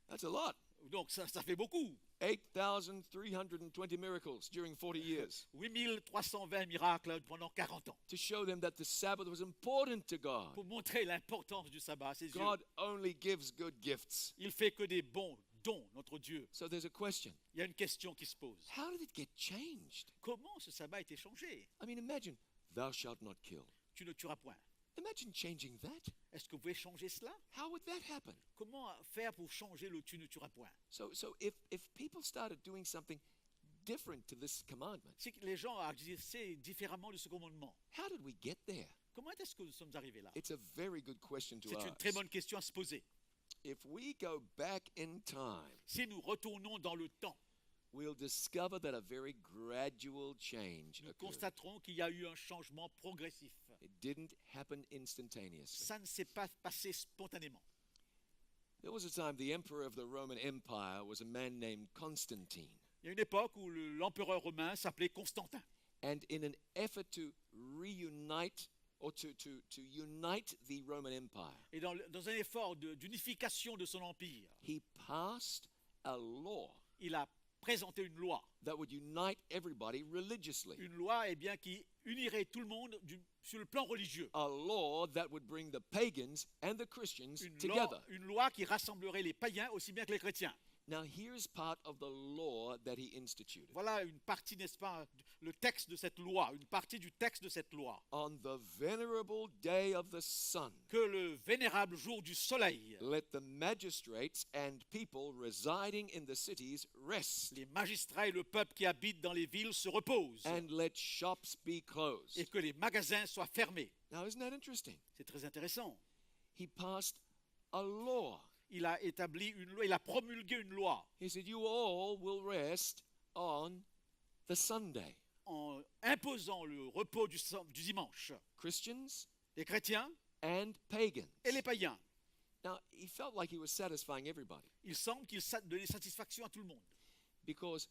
That's a lot. Donc ça fait beaucoup. 8,320 miracles during 40 years 8320 miracles pendant 40 ans. to show them that the Sabbath was important to God. Pour montrer l'importance du sabbat à ses yeux. God only gives good gifts. Il fait que des bons dons, notre Dieu. So there's a question. Il y a une question qui se pose. How did it get changed? Comment ce sabbat a été changé? I mean, imagine, thou shalt not kill. Tu ne tueras point. Imagine changing that. Est-ce que vous pouvez changer cela? How would that happen? Comment faire pour changer le tu ne tueras point? So if people started doing something different to this commandment, Si les gens agissaient différemment de ce commandement, how did we get there? comment est-ce que nous sommes arrivés là? It's a very good question to C'est une ask. très bonne question à se poser. If we go back in time, Si nous retournons dans le temps, we'll discover that a very gradual change nous occurred. constaterons qu'il y a eu un changement progressif. It didn't happen instantaneously. Ça ne s'est pas passé spontanément. There was a time the emperor of the Roman Empire was a man named Constantine. Il y a une époque où l'empereur romain s'appelait Constantin. And in an effort to reunite or to unite the Roman Empire, Et dans un effort d'unification de son empire, he passed a law il a présenté une loi. that would unite everybody religiously. Une loi eh bien, qui unirait tout le monde sur le plan religieux. A law that would bring the pagans and the Christians Une together. une loi qui rassemblerait les païens aussi bien que les chrétiens. Now, here's part of the law that he instituted. Voilà une partie, n'est-ce pas, le texte de cette loi, une partie du texte de cette loi. On the venerable day of the sun, Que le vénérable jour du soleil, let the magistrates and people residing in the cities rest, les magistrats et le peuple qui habite dans les villes se reposent and let shops be et closed. que les magasins soient fermés. Now, isn't that interesting? C'est très intéressant. He passed a law. Il a établi une loi, il a promulgué une loi He said, you all will rest on the Sunday. en imposant le repos du dimanche. Christians Les chrétiens and pagans. et les païens. Now, he felt like he was satisfying everybody Il semble qu'il donnait satisfaction à tout le monde. because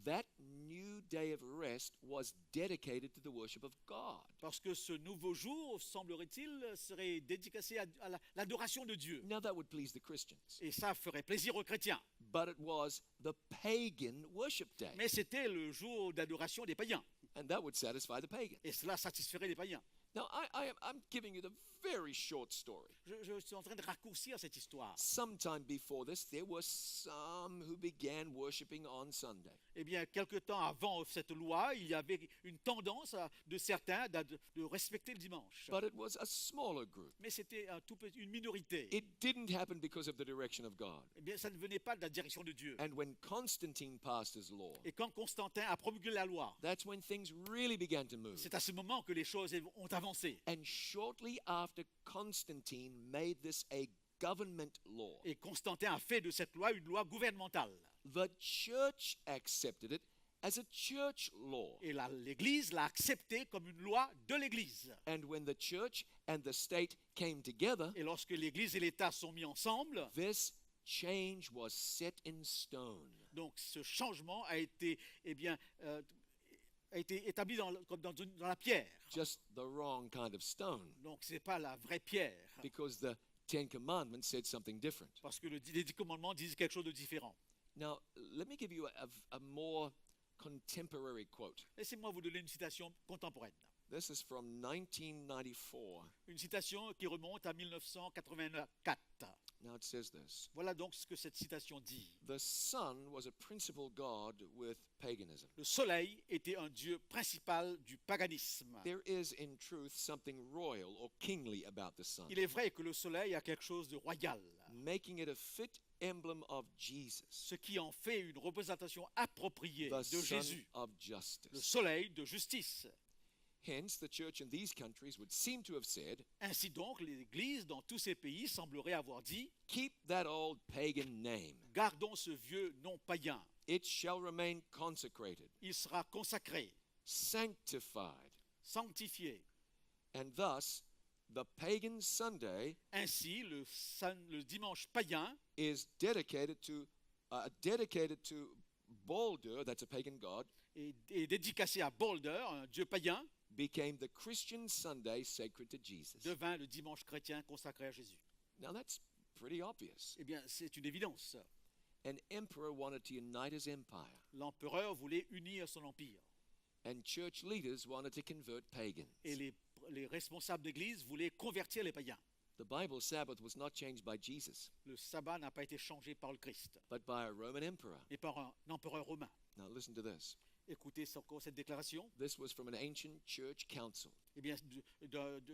that new day of rest was dedicated to the worship of God. Parce que ce nouveau jour, semblerait-il, serait dédicacé à l'adoration de Dieu. Now, that would please the Christians, Et ça ferait plaisir aux chrétiens. but it was the pagan worship day, Mais c'était le jour d'adoration des païens. and that would satisfy the pagans. Et cela satisferait les païens. Now, I'm giving you the very short story. Je suis en train de raccourcir cette histoire. Sometime before this, there were some who began worshiping on Sunday. Eh bien, quelque temps avant cette loi, il y avait une tendance de certains de respecter le dimanche. But it was a smaller group. Mais c'était une minorité. It didn't happen because of the direction of God. Eh bien, ça ne venait pas de la direction de Dieu. And when Constantine passed his law, Et quand Constantin a promulgué la loi, that's when things really began to move. c'est à ce moment que les choses ont avancé. And shortly after Constantine made this a government law, Et Constantin a fait de cette loi une loi gouvernementale. the church accepted it as a church law. Et l'Église l'a acceptée comme une loi de l'Église. And when the church and the state came together, Et lorsque l'Église et l'État sont mis ensemble, this change was set in stone. donc ce changement a été, eh bien, a été établi comme dans la pierre. Just the wrong kind of stone, Donc ce n'est pas la vraie pierre, because the Ten Commandments said something different. parce que les 10 commandements disent quelque chose de différent. Now, let me give you a more contemporary quote. Laissez-moi vous donner une citation contemporaine. This is from 1994. Une citation qui remonte à 1984. Now it says this: Voilà donc ce que cette citation dit. the sun was a principal god with paganism. Le soleil était un dieu principal du paganisme. There is, in truth, something royal or kingly about the sun. Il est vrai que le soleil a quelque chose de royal. making it a fit emblem of Jesus, ce qui en fait une représentation appropriée the de Son Jésus, of le justice. soleil de justice. Hence, the church in these countries would seem to have said, Ainsi donc, l'Église dans tous ces pays semblerait avoir dit keep that old pagan name. gardons ce vieux nom païen, It shall remain consecrated, il sera consacré, sanctified. sanctifié. And thus, the pagan Sunday Ainsi, le dimanche païen is dedicated to Balder, that's a pagan god, est dédicacé à Balder, un dieu païen, became the Christian Sunday sacred to Jesus. devint le dimanche chrétien consacré à Jésus. Now that's pretty obvious. Eh bien, c'est une évidence. An emperor wanted to unite his empire, L'empereur voulait unir son empire and church leaders wanted to convert pagans. et les responsables d'église voulaient convertir les païens. The Bible Sabbath was not changed by Jesus, Le sabbat n'a pas été changé par le Christ, but by a Roman emperor. mais par un empereur romain. Now listen to this. Écoutez encore cette déclaration. This was from an ancient church council Eh bien,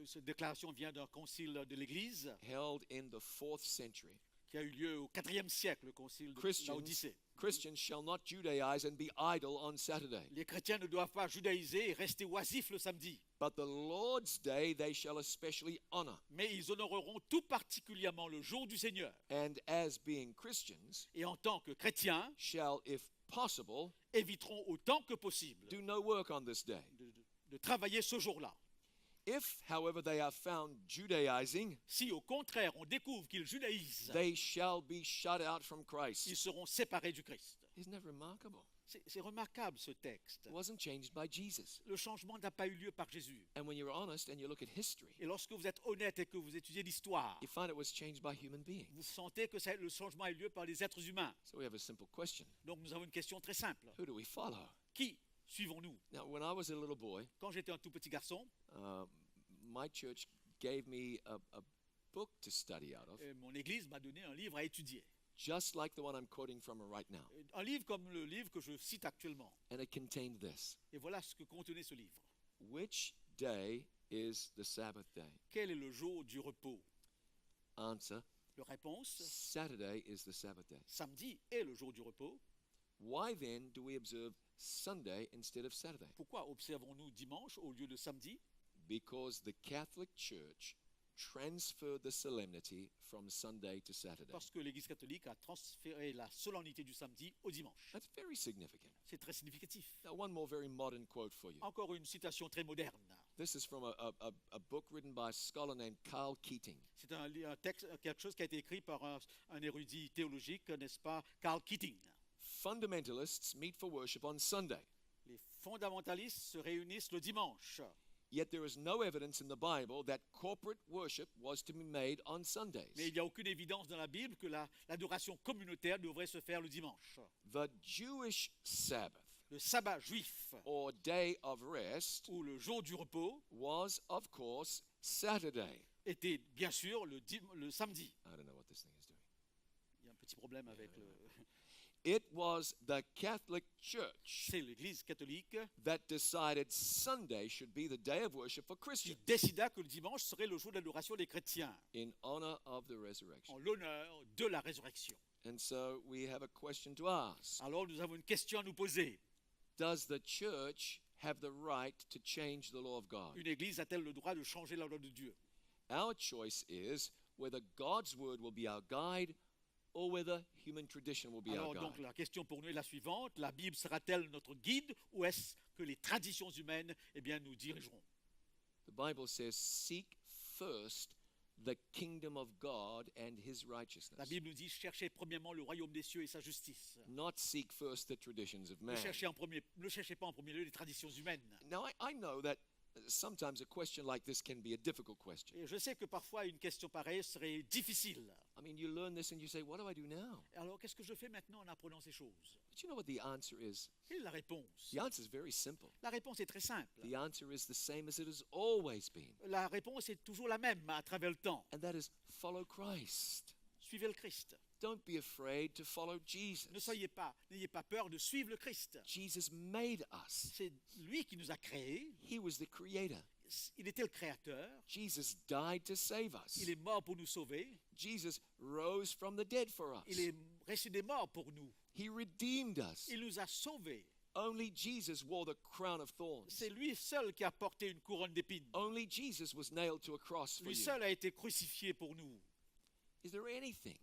cette déclaration vient d'un concile de l'Église held in the 4th century. qui a eu lieu au IVe siècle, le concile de Laodicée. Christians shall not Judaize and be idle on Saturday, Les chrétiens ne doivent pas judaïser et rester oisifs le samedi, but the Lord's day they shall especially honor. mais ils honoreront tout particulièrement le jour du Seigneur. And as being Christians, Et en tant que chrétiens, shall, if possible, éviteront autant que possible do no work on this day. de travailler ce jour-là. If, however, they are found Judaizing, Si au contraire on découvre qu'ils judaïsent, they shall be shut out from ils Christ. seront séparés du Christ. Isn't that remarkable? C'est remarquable ce texte. It wasn't changed by Jesus. Le changement n'a pas eu lieu par Jésus. And when you're honest and you look at history, Et lorsque vous êtes honnête et que vous étudiez l'histoire, you find it was changed by human beings. vous sentez que le changement a eu lieu par les êtres humains. So we have a simple question. Donc nous avons une question très simple. Who do we follow? Qui suivons-nous? Now, when I was a little boy, Quand j'étais un tout petit garçon, my church gave me a book to study out of, mon église m'a donné un livre à étudier. just like the one I'm quoting from right now. Un livre comme le livre que je cite actuellement. And it contained this. Et voilà ce que contenait ce livre. Which day is the Sabbath day? Quel est le jour du repos? Answer, La réponse, Saturday is the Sabbath day. samedi est le jour du repos. Why then do we observe Sunday instead of Saturday? Pourquoi observons-nous dimanche au lieu de samedi? Because the Catholic Church transferred the solemnity from Sunday to Saturday. Parce que l'Église catholique a transféré la solennité du samedi au dimanche. That's very significant. C'est très significatif. Now, one more very modern quote for you. Encore une citation très moderne. This is from a book written by a scholar named Carl Keating. C'est un texte, quelque chose qui a été écrit par un érudit théologique, n'est-ce pas, Carl Keating. Fundamentalists meet for worship on Sunday, Les fondamentalistes se réunissent le dimanche. yet there is no evidence in the Bible that corporate worship was to be made on Sundays. Mais il n'y a aucune évidence dans la Bible que l'adoration communautaire devrait se faire le dimanche. The Jewish Sabbath, Le sabbat juif, or day of rest, ou le jour du repos, was, of course, Saturday. était bien sûr le samedi. I don't know what this thing is doing. Il y a un petit problème avec le... It was the Catholic Church C'est l'Église catholique that decided Sunday should be the day of worship for qui Christians décida que le dimanche serait le jour d'adoration des chrétiens, in honor of the resurrection. en l'honneur de la résurrection. And so we have a question to ask. Alors nous avons une question à nous poser. Does the church have the right to change the law of God? Une Église a-t-elle le droit de changer la loi de Dieu? Our choice is whether God's word will be our guide or whether human tradition will be our Alors donc guide. la question pour nous est la suivante. La Bible sera-t-elle notre guide ou est-ce que les traditions humaines, eh bien, nous dirigeront? The Bible says, seek first the kingdom of God and his La righteousness. Bible nous dit cherchez premièrement le royaume des cieux et sa justice. Not seek first the traditions of Ne man. cherchez pas en premier lieu les traditions humaines. Now, I know that sometimes a question like this can be a difficult question. Et je sais que parfois une question pareille serait difficile. I mean, you learn this and you say, what do I do now? Alors qu'est-ce que je fais maintenant en apprenant ces choses? But you know what the answer is? Quelle est la réponse? The answer is very simple. La réponse est très simple. The answer is the same as it has always been, La réponse est toujours la même à travers le temps. and that is follow Christ. Suivez le Christ. Don't be afraid to follow Jesus. N'ayez pas peur de suivre le Christ. Jesus made us. C'est lui qui nous a créés. He was the creator. il était le Créateur, Jesus died to save us. il est mort pour nous sauver, Jesus rose from the dead for us. il est ressuscité des morts pour nous, He redeemed us. il nous a sauvés. Only Jesus wore the crown of thorns. C'est lui seul qui a porté une couronne d'épines. Only Jesus was nailed to a cross for Lui you. seul a été crucifié pour nous. Is there anything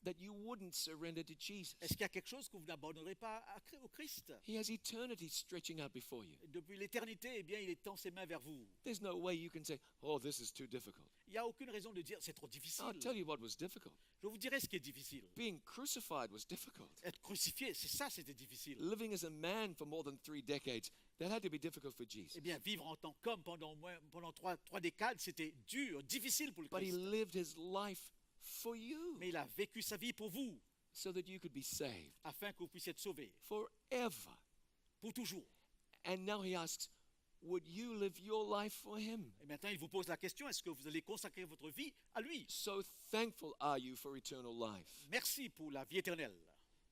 that you wouldn't surrender to Jesus? Est-ce qu'il y a quelque chose que vous n'abandonnerez pas au Christ? He has eternity stretching out before you. Depuis l'éternité, eh bien, il tend ses mains vers vous. There's no way you can say, oh, this is too difficult. Il n'y a aucune raison de dire c'est trop difficile. I'll tell you what was difficult. Je vous dirai ce qui est difficile. Being crucified was difficult. Être crucifié, c'est ça, c'était difficile. Living as a man for more than 3 decades, that had to be difficult for Jesus. Eh bien, vivre en tant qu'homme pendant trois décades, c'était dur, difficile pour le But he Christ. lived his life for you Mais il a vécu sa vie pour vous, so that you could be saved afin que vous puissiez être sauvés, forever. pour toujours. And now he asks, would you live your life for him? Et maintenant, il vous pose la question, est-ce que vous allez consacrer votre vie à lui? So thankful are you for eternal life. Merci pour la vie éternelle.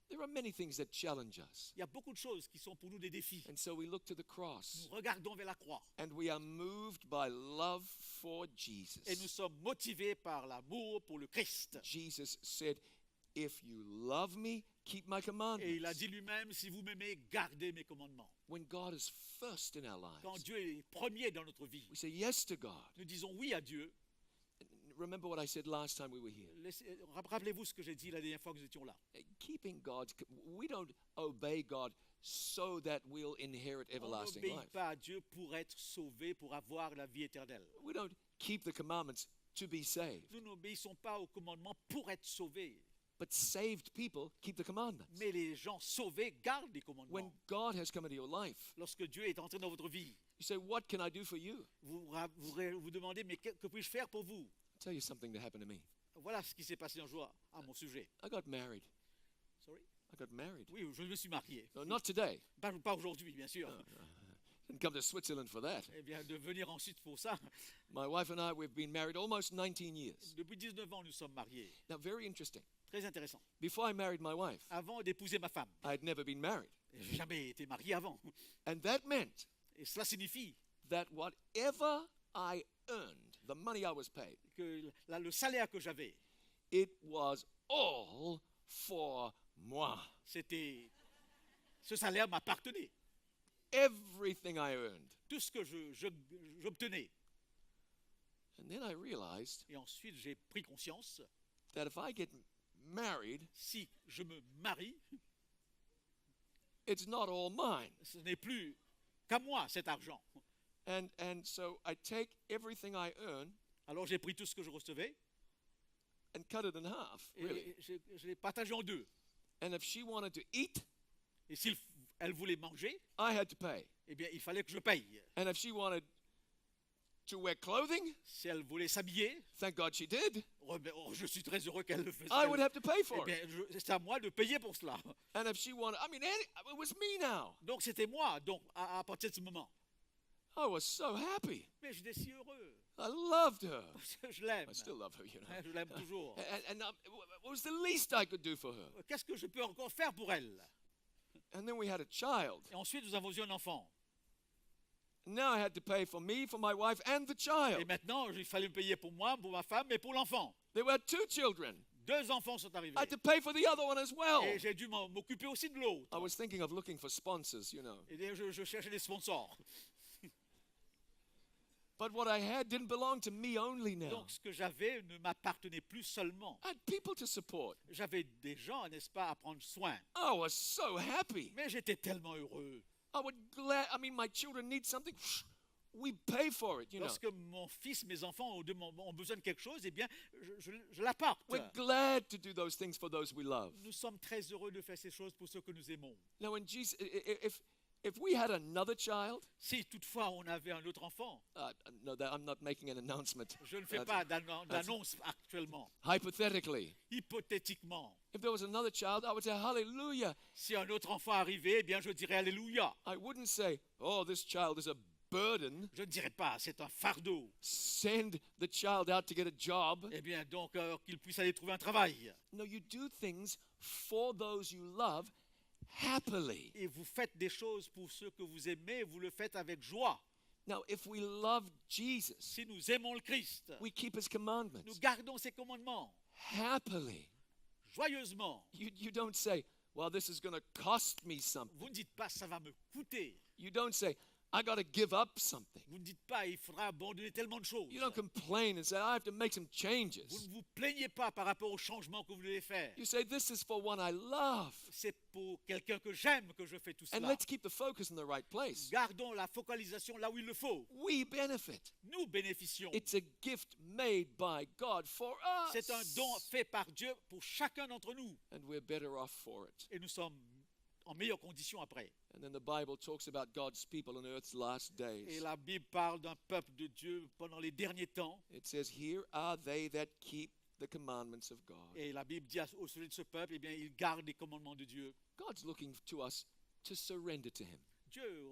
There are many things that challenge us. Il y a beaucoup de choses qui sont pour nous des défis. And so we look to the cross Nous regardons vers la croix and we are moved by love for Jesus. et nous sommes motivés par l'amour pour le Christ. Jesus said, if you love me, keep my commandments. Et il a dit lui-même, si vous m'aimez, gardez mes commandements. When God is first in our Quand lives, Dieu est premier dans notre vie, we say yes to God. nous disons oui à Dieu. Remember what I said last time we were here. Rappelez-vous ce que j'ai dit la dernière fois que nous étions là. Keeping God's, we don't obey God so that we'll inherit On everlasting n'obéit life. pas à Dieu pour être sauvé, pour avoir la vie éternelle. We don't keep the commandments to be saved. Nous n'obéissons pas aux commandements pour être sauvés. But saved people keep the commandments. Mais les gens sauvés gardent les When commandements. God has come into your life, Lorsque Dieu est entré dans votre vie, you say, what can I do for you? vous demandez, mais que puis-je faire pour vous? I'll tell you something that happened to me. Voilà ce qui s'est passé un jour à mon sujet. I got married. Sorry? I got married. Oui, je me suis marié. No, not today. Pas aujourd'hui, bien sûr. Didn't come to Switzerland for that. Eh bien, de venir ensuite pour ça. My wife and I, we've been married almost 19 years. Depuis 19 ans, nous sommes mariés. Now, very interesting. Très intéressant. Before I married my wife, Avant d'épouser ma femme, I had never been married. j'ai jamais été marié avant. And that meant Et cela signifie that whatever I earned, the money I was paid, que le salaire que j'avais, it was all for moi. ce salaire m'appartenait. Everything I earned. Tout ce que j'obtenais. And then I realized Et ensuite, j'ai pris conscience, that if I get married, si je me marie, it's not all mine. ce n'est plus qu'à moi cet argent. And so I take everything I earn Alors j'ai pris tout ce que je recevais and cut it in half, et really. je l'ai partagé en deux. And if she wanted to eat, Et si elle voulait manger, I had to pay. eh bien, il fallait que je paye. And if she wanted to wear clothing, Si elle voulait s'habiller, thank God she did, je suis très heureux qu'elle le fasse. I would have to pay Eh for it. bien, c'est à moi de payer pour cela. And if she wanted, it was me now. Donc c'était moi, donc à partir de ce moment. I was so happy. Mais j'étais si heureux. I loved her. Je l'aime. I still love her, you know. Je l'aime toujours. And what was the least I could do for her? Qu'est-ce que je peux encore faire pour elle? And then we had a child. Et ensuite, nous avons eu un enfant. Now I had to pay for me, for my wife, and the Et child. maintenant, il fallait me payer pour moi, pour ma femme et pour l'enfant. There were 2 children. 2 enfants sont arrivés. I had to pay for the other one as well. Et j'ai dû m'occuper aussi de l'autre. I was thinking of looking for sponsors, you know. Et je cherchais des sponsors. But what I had didn't belong to me only now. Donc, ce que j'avais ne m'appartenait plus seulement. I had people to support. J'avais des gens, n'est-ce pas, à prendre soin. I was so happy. Mais j'étais tellement heureux. My children need something. We pay for it, you know. Lorsque mon fils, mes enfants ont besoin de quelque chose, eh bien, je l'apporte. We're glad to do those things for those we love. Nous sommes très heureux de faire ces choses pour ceux que nous aimons. Now, when Jesus, if we had another child, Si toutefois on avait un autre enfant, no, I'm not making an announcement. je ne fais pas d'annonce actuellement. Hypothetically, Hypothétiquement, if there was another child, I would say hallelujah. si un autre enfant arrivait, eh bien, je dirais Alléluia. I wouldn't say, oh, this child is a burden. Je ne dirais pas, c'est un fardeau. Send the child out to get a job. Eh bien, donc, qu'il puisse aller trouver un travail. No, you do things for those you love happily. Et vous faites des choses pour ceux que vous aimez, vous le faites avec joie. Now, if we love Jesus, Si nous aimons le Christ, we keep his commandments nous gardons ses commandements happily. joyeusement. You don't say, well, this is going to cost me something. Vous ne dites pas ça va me coûter. You don't say, I got to give up something. Vous ne dites pas il faudra abandonner tellement de choses. You don't complain and say, I have to make some Vous changes. ne vous plaignez pas par rapport au changement que vous devez faire. You say, this is for one I love. C'est pour quelqu'un que j'aime que je fais tout And cela. let's keep the focus in the right place. Gardons la focalisation là où il le faut. We benefit. Nous bénéficions. It's a gift made by God for us. C'est un don fait par Dieu pour chacun d'entre nous. And we're better off for it. Et nous sommes en meilleures conditions après. And then the Bible talks about God's people in earth's last Et days. la Bible parle d'un peuple de Dieu pendant les derniers temps. It says, here are they that keep the commandments of God. Et la Bible dit au sujet de ce peuple, eh bien, il garde les commandements de Dieu. God's looking to us to surrender to him. Dieu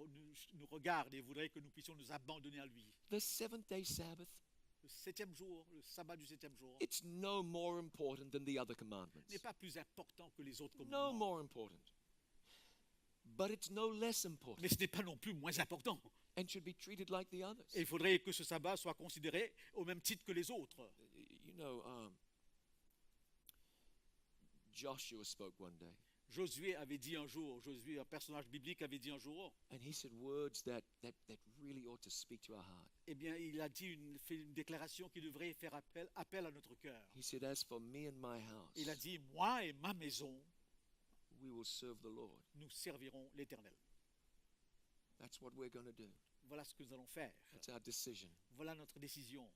nous regarde et voudrait que nous puissions nous abandonner à lui. The seventh-day Sabbath, Le septième jour, le sabbat du septième jour, it's no more important than the other commandments. n'est pas plus important que les autres No commandements. more important. But it's no less important Mais ce n'est pas non plus moins important. and should be treated like the others. Et il faudrait que ce sabbat soit considéré au même titre que les autres. You know, Joshua spoke one day, Josué avait dit un jour, Josué, un personnage biblique, avait dit un jour, and he said words that really ought to speak to our heart. eh bien, il a dit fait une déclaration qui devrait faire appel à notre cœur. He said, as for me and my house, Il a dit, moi et ma maison, we will serve the Lord. nous servirons l'Éternel. That's what we're going to do. Voilà ce que nous allons faire. That's our decision. Voilà notre décision.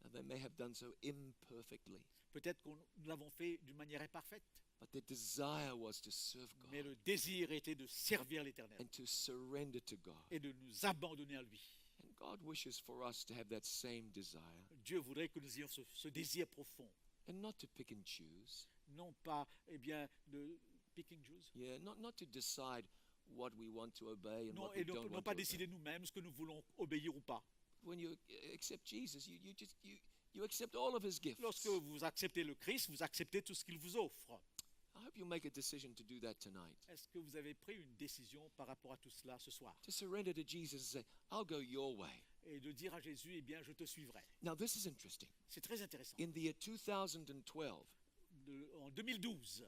Now, they may have done so imperfectly, Peut-être que nous l'avons fait d'une manière imparfaite, but their desire was to serve mais God le désir était de servir l'Éternel and to surrender to God. et de nous abandonner à lui. And God wishes for us to have that same desire Dieu voudrait que nous ayons ce désir profond, and not to pick and choose. non pas, eh bien, de picking juice. Yeah, not to decide what we want to obey and Non, what we et don't non want pas to obey. décider nous-mêmes ce que nous voulons obéir ou pas. When you accept Jesus, you accept all of his gifts. Lorsque vous acceptez le Christ, vous acceptez tout ce qu'il vous offre. I hope you make a decision to do that tonight. Est-ce que vous avez pris une décision par rapport à tout cela ce soir? To surrender to Jesus and say, I'll go your way. Et de dire à Jésus, eh bien, je te suivrai. Now, this is interesting. C'est très intéressant. In the year 2012, En 2012,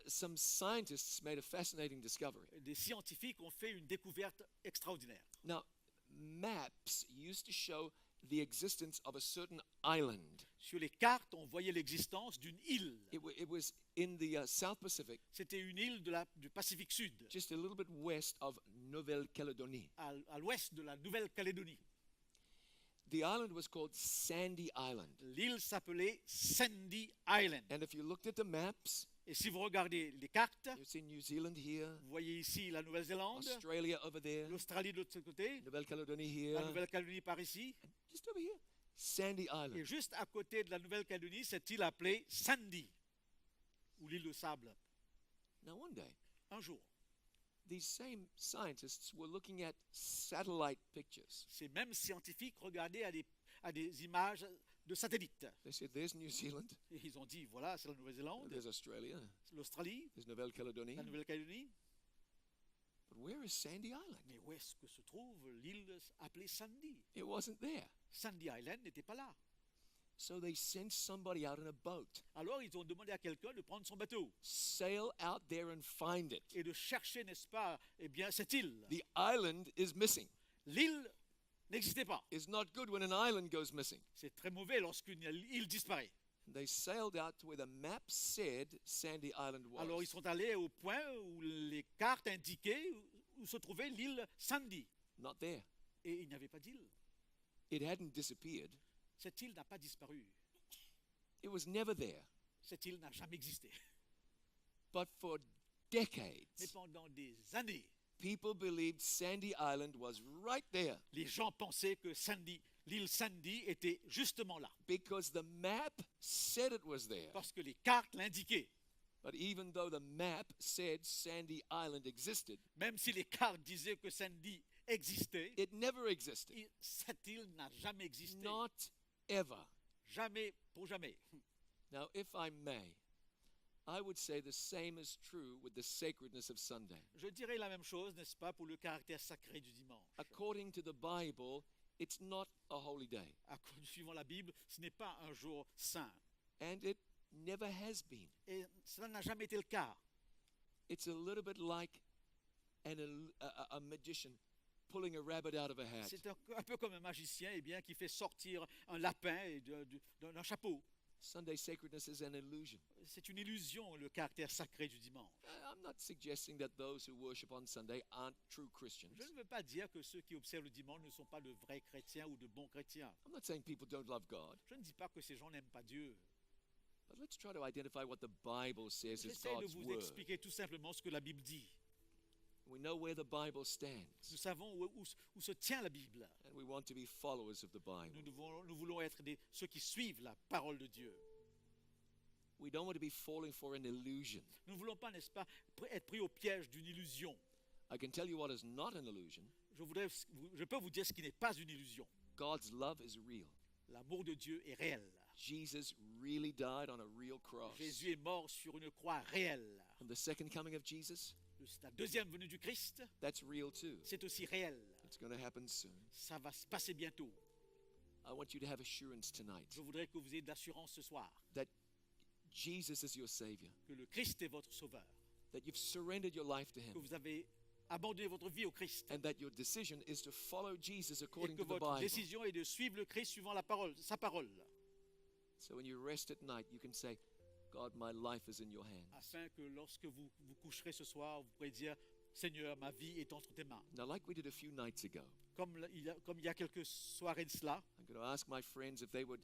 some scientists made a fascinating discovery. des scientifiques ont fait une découverte extraordinaire. Now, maps used to show the existence of a certain island. Sur les cartes, on voyait l'existence d'une île. It was in the South Pacific, C'était une île du Pacifique Sud, just a little bit west of Nouvelle-Calédonie. à l'ouest de la Nouvelle-Calédonie. The island was called Sandy Island. L'île s'appelait Sandy Island. And if you looked at the maps, Et si vous regardez les cartes, you see New Zealand here, vous voyez ici la Nouvelle-Zélande, Australia over there, l'Australie de l'autre côté, Nouvelle-Calédonie la here, Nouvelle-Calédonie par ici, just over here, Sandy et Island. juste à côté de la Nouvelle-Calédonie, cette île appelée Sandy, ou l'île de sable. Now, one day, Un jour, these same scientists were looking at satellite pictures. ces mêmes scientifiques regardaient à des images de satellites. They said, there's New Zealand, Et ils ont dit, voilà, c'est la Nouvelle-Zélande, there's Australia, l'Australie, there's Nouvelle-Calédonie. la Nouvelle-Calédonie. But where is Sandy Island? Mais où est-ce que se trouve l'île appelée Sandy? It wasn't there. Sandy Island n'était pas là. So they sent somebody out in a boat, Alors ils ont demandé à quelqu'un de prendre son bateau sail out there and find it. et de chercher, n'est-ce pas, eh bien, cette île. The island is missing. L'île n'existait pas. It's not good when an island goes missing. C'est très mauvais lorsqu'une île disparaît. They sailed out to where the map said Sandy Island Alors was. ils sont allés au point où les cartes indiquaient où se trouvait l'île Sandy. Not there. Et il n'y avait pas d'île. It hadn't disappeared. Cette île n'a pas disparu. It was never there. Cette île n'a jamais existé. But for Mais decades, pendant des années, people believed Sandy Island was right there les gens pensaient que l'île Sandy était justement là. because the map said it was there. Parce que les cartes l'indiquaient. But even though the map said Sandy Island existed, Même si les cartes disaient que Sandy existait, it never existed. cette île n'a jamais existé. Not ever. Jamais pour jamais. Now, if I may, I would say the same is true with the sacredness of Sunday. Je dirais la même chose, n'est-ce pas, pour le caractère sacré du dimanche. According to the Bible, it's not a holy day, Suivant la Bible, ce n'est pas un jour saint. and it never has been. Et cela n'a jamais été le cas. It's a little bit like a magician pulling a rabbit out of a hat. C'est un peu comme un magicien qui fait sortir un lapin d'un chapeau. Sunday sacredness is an illusion. C'est une illusion, le caractère sacré du dimanche. I'm not suggesting that those who worship on Sunday aren't true Christians. Je ne veux pas dire que ceux qui observent le dimanche ne sont pas de vrais chrétiens ou de bons chrétiens. I'm not saying people don't love God, Je ne dis pas que ces gens n'aiment pas Dieu. but let's try to identify what the Bible says is J'essaie de God's vous word. expliquer tout simplement ce que la Bible dit. We know where the Bible stands, Nous savons où se tient la Bible. and we want to be followers of the Bible. Nous voulons être ceux qui suivent la parole de Dieu. We don't want to be falling for an illusion. Nous ne voulons pas, n'est-ce pas, être pris au piège d'une illusion. I can tell you what is not an illusion. Je peux vous dire ce qui n'est pas une illusion. God's love is real. L'amour de Dieu est réel. Jesus really died on a real cross. Jésus est mort sur une croix réelle. And the second coming of Jesus, La deuxième venue du Christ, that's real too. c'est aussi réel. It's going to happen soon. Ça va se passer bientôt. I want you to have assurance tonight Je voudrais que vous ayez de l'assurance ce soir that Jesus is your Savior, que le Christ est votre sauveur, that you've surrendered your life to que Him, vous avez abandonné votre vie au Christ and that your decision is to follow Jesus et according que to the votre Bible. décision est de suivre le Christ suivant la parole, sa parole, So when you rest at night, you can say, God, my life is in your hands. afin que lorsque vous vous coucherez ce soir, vous pourrez dire, Seigneur, ma vie est entre tes mains. Now, like we did a few nights ago, Comme il y a quelques soirées de cela, I'm going to ask my friends if they would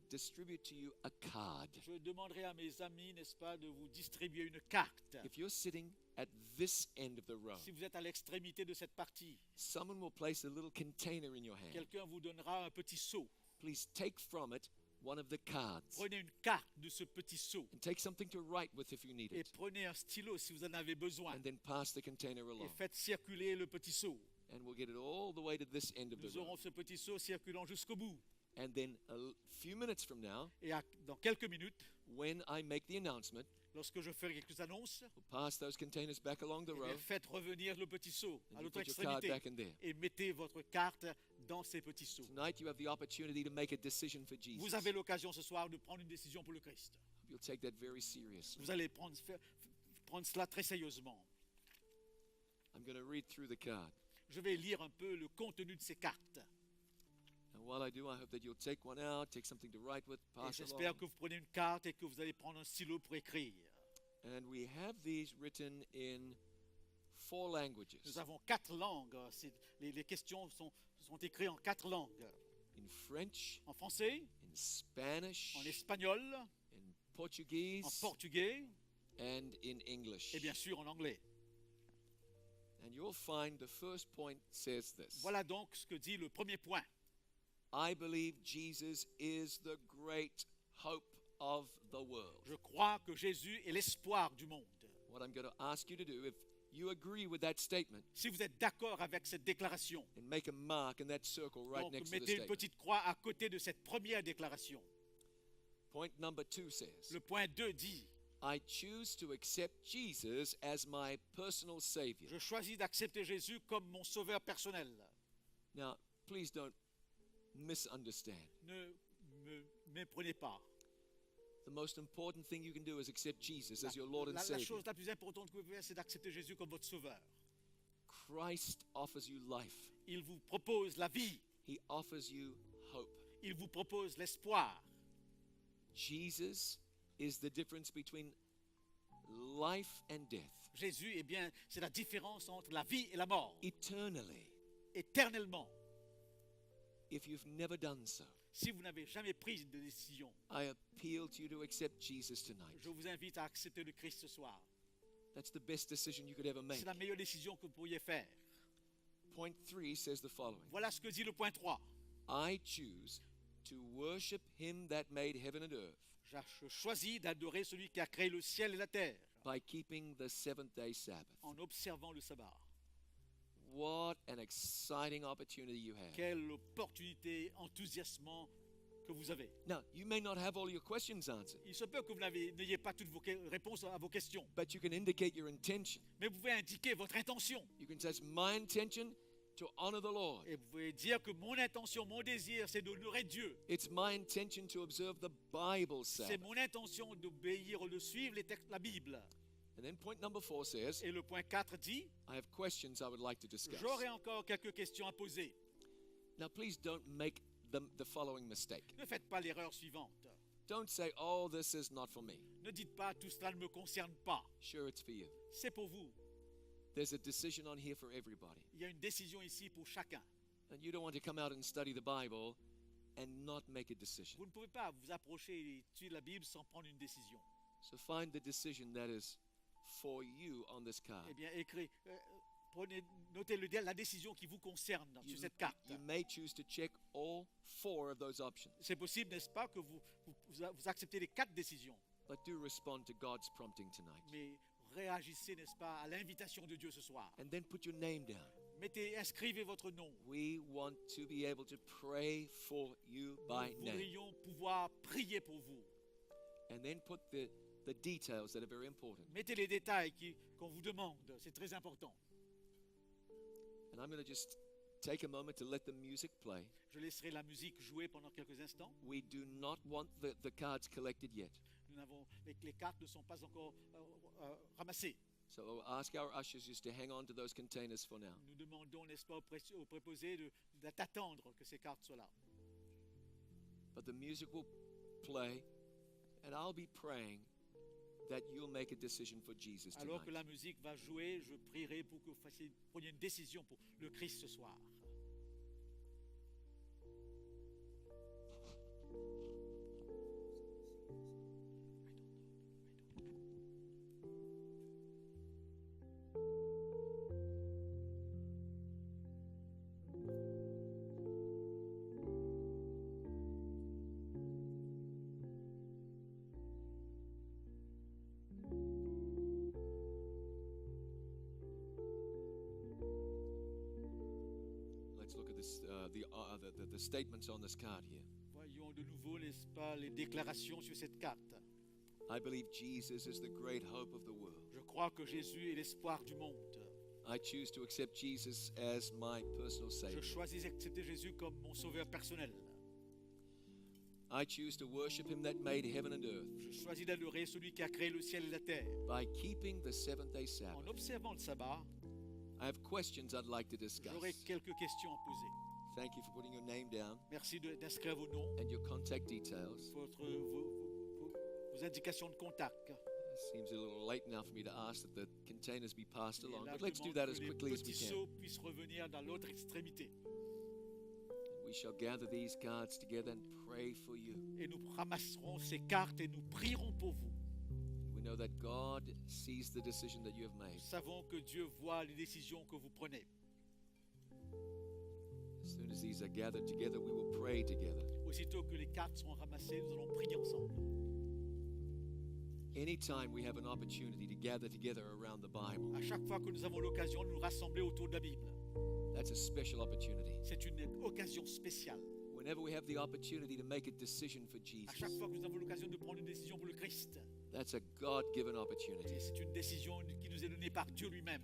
distribute to you a card. je demanderai à mes amis, n'est-ce pas, de vous distribuer une carte. If you're sitting at this end of the row, Si vous êtes à l'extrémité de cette partie, someone will place a little container in your hand. quelqu'un vous donnera un petit seau. Please take from it one of the cards Prenez une carte de ce petit seau and take something to write with if you need et it, prenez un stylo si vous en avez besoin and then pass the container et along. faites circuler le petit seau. And we'll get it all the way to this end of the Nous row. aurons ce petit seau circulant jusqu'au bout. And then few minutes from now, Et dans quelques minutes, when I make the announcement, lorsque je ferai quelques annonces, we'll pass those containers back along the eh bien, row, faites revenir le petit seau and à you l'autre put your card extrémité back in there. et mettez votre carte dans ces petits seaux. Tonight you have the opportunity to make a decision for Jesus. Vous avez l'occasion ce soir de prendre une décision pour le Christ. You'll take that very seriously. Vous allez prendre cela très sérieusement. I'm going to read through the card. Je vais lire un peu le contenu de ces cartes. And while I do, I hope that you'll take one out, take something to write with, Et pass j'espère along. que vous prenez une carte et que vous allez prendre un stylo pour écrire. And we have these written in 4 languages. Nous avons 4 langues. Les questions sont écrites en 4 langues. In French, En français, in Spanish, en espagnol, in Portuguese, en portugais and in English. et bien sûr en anglais. And you'll find the first point says this. Voilà donc ce que dit le premier point. I believe Jesus is the great hope of the world. Je crois que Jésus est l'espoir du monde. What I'm going to ask you to do, if you agree with that statement, Si vous êtes d'accord avec cette déclaration, and make a mark in that circle right donc next to the mettez une statement. petite croix à côté de cette première déclaration. Point number 2 says, Le point 2 dit, I choose to accept Jesus as my personal Savior. je choisis d'accepter Jésus comme mon sauveur personnel. Now, please don't misunderstand. Ne me méprenez pas. The most important thing you can do is accept Jesus as your Lord and La Savior. chose la plus importante que vous pouvez faire, c'est d'accepter Jésus comme votre sauveur. Christ offers you life. Il vous propose la vie. He offers you hope. Il vous propose l'espoir. Jesus is the difference between life and death. Jésus, eh bien, c'est la différence entre la vie et la mort, Eternally, éternellement. if you've never done so, Si vous n'avez jamais pris de décision, I appeal to you to accept Jesus tonight. je vous invite à accepter le Christ ce soir. That's the best decision you could ever make. C'est la meilleure décision que vous pourriez faire. Point 3 says the following. Voilà ce que dit le point 3. I choose to worship him that made heaven and earth Je choisis d'adorer celui qui a créé le ciel et la terre by keeping the seventh-day Sabbath. en observant le sabbat. What an exciting opportunity you have. Quelle opportunité enthousiasmante que vous avez. Now, you may not have all your questions answered, Il se peut que vous n'ayez pas toutes vos réponses à vos questions, but you can indicate your intention. mais vous pouvez indiquer votre intention. You can say, it's my intention to honor the Lord. Et vous pouvez dire que mon intention, mon désir, c'est d'honorer Dieu. It's my intention to observe the Bible C'est Sabbath. mon intention d'obéir, de suivre les textes de la Bible. And then point number 4 says, Et le point 4 dit, I have questions I would like to discuss. j'aurai encore quelques questions à poser. Now, please don't make the following mistake. Ne faites pas l'erreur suivante. Don't say, oh, this is not for me. Ne dites pas, tout cela ne me concerne pas. Sure, it's for you. C'est pour vous. There's a decision on here for everybody. Il y a une décision ici pour chacun. And you don't want to come out and study the Bible and not make a decision. Vous ne pouvez pas vous approcher et étudier la Bible sans prendre une décision. So find the decision that is for you on this card. Eh bien, notez la décision qui vous concerne sur cette carte. You may choose to check all 4 of those options, C'est possible, n'est-ce pas, que vous acceptez les 4 décisions, but do respond to God's prompting tonight. mais réagissez, n'est-ce pas, à l'invitation de Dieu ce soir. And then put your name down. Inscrivez votre nom. We want to be able to pray for you by Nous name. voudrions pouvoir prier pour vous. And then put the details that are very important. Mettez les détails qu'on vous demande, c'est très important. And I'm going to just take a moment to let the music play. Je laisserai la musique jouer pendant quelques instants. We do not want the cards collected yet. Les cartes ne sont pas encore ramassées. So I'll ask our ushers just to hang on to those containers for now. Nous demandons, n'est-ce pas, aux préposés d'attendre que ces cartes soient là. But the music will play, and I'll be praying that you'll make a decision for Jesus Alors que tonight. la musique va jouer, je prierai pour que vous preniez une décision pour le Christ ce soir. Let's look at this, the statements on this card here. Voyons de nouveau, n'est-ce pas, les déclarations sur cette carte. I believe Jesus is the great hope of the world. Je crois que Jésus est l'espoir du monde. I choose to accept Jesus as my personal Je Savior. choisis d'accepter Jésus comme mon sauveur personnel. I choose to worship Him that made heaven and earth Je choisis d'adorer celui qui a créé le ciel et la terre. by keeping the seventh-day En Sabbath. observant le sabbat, I have questions I'd like to discuss. j'aurai quelques questions à poser. Thank you for putting your name down Merci d'inscrire vos noms, and your contact details. vos indications de contact. It seems a little late now for me to ask that the containers be passed Et along, là, but je let's do demande that que as les quickly as we petits can. seaux puissent revenir dans l'autre extrémité. We shall gather these cards together and pray for you. Et nous ramasserons ces cartes et nous prierons pour vous. We know that God sees the decision that you have made. Nous savons que Dieu voit les décisions que vous prenez. As soon as these are gathered together, we will pray together. Aussitôt que les cartes seront ramassées, nous allons prier ensemble. Anytime we have an opportunity to gather together around the Bible, À chaque fois que nous avons l'occasion de nous rassembler autour de la Bible, that's a special opportunity. c'est une occasion spéciale. Whenever we have the opportunity to make a decision for À Jesus, chaque fois que nous avons l'occasion de prendre une décision pour le Christ, that's a God-given opportunity. et c'est une décision qui nous est donnée par Dieu lui-même.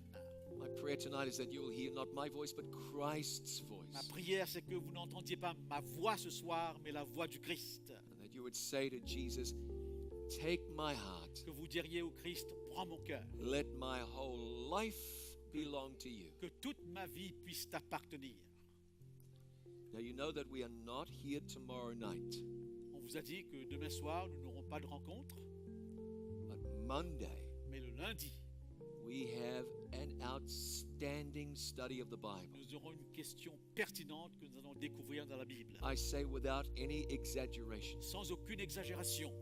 My prayer tonight is that you will hear not my voice, but Christ's Ma voice. prière, c'est que vous n'entendiez pas ma voix ce soir, mais la voix du Christ. And that you would say to Jesus, take my heart. Que vous diriez au Christ, prends mon cœur. Let my whole life belong to you. Que toute ma vie puisse t'appartenir. Now you know that we are not here tomorrow night, On vous a dit que demain soir, nous n'aurons pas de rencontre, but Monday mais le lundi, we have an outstanding study of the Bible. nous aurons une question pertinente que nous allons découvrir dans la Bible. I say without any exaggeration, Sans aucune exagération,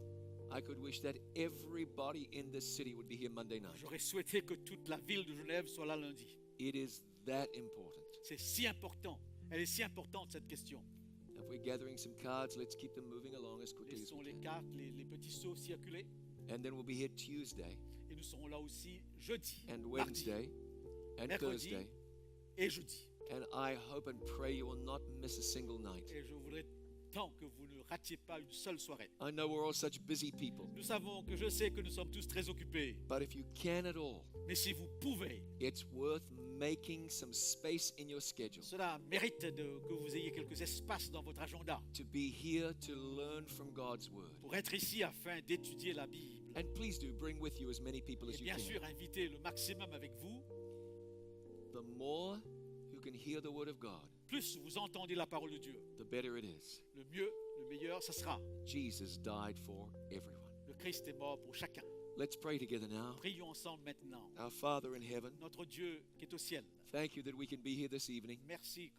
I could wish that everybody in this city would be here Monday night. j'aurais souhaité que toute la ville de Genève soit là lundi. It is that important. C'est si important. Elle est si importante, cette question. If we're gathering some cards, let's keep them moving along as quickly as Laissons we les can. cartes, les petits seaux circuler. And then we'll be here Tuesday Et nous serons là aussi jeudi, and mardi Wednesday and mercredi. Thursday. et jeudi. And I hope and pray you will not miss a single night. Et je voudrais temps que vous ne ratiez pas une seule soirée. I know we're all such busy people, Nous savons que je sais que nous sommes tous très occupés, but if you can at all, mais si vous pouvez, it's worth making some space in your schedule cela mérite que vous ayez quelques espaces dans votre agenda to be here to learn from God's Word. pour être ici afin d'étudier la Bible. And please do bring with you as many people as Et you bien can. sûr, invitez le maximum avec vous. The more you can hear the Word of God, Plus vous entendez la parole de Dieu, the better it is. le mieux, le meilleur, ça sera. Jesus died for everyone. Le Christ est mort pour chacun. Let's pray together now. Prions ensemble maintenant. Our Father in heaven, Notre Dieu qui est au ciel, thank you that we can be here this evening. merci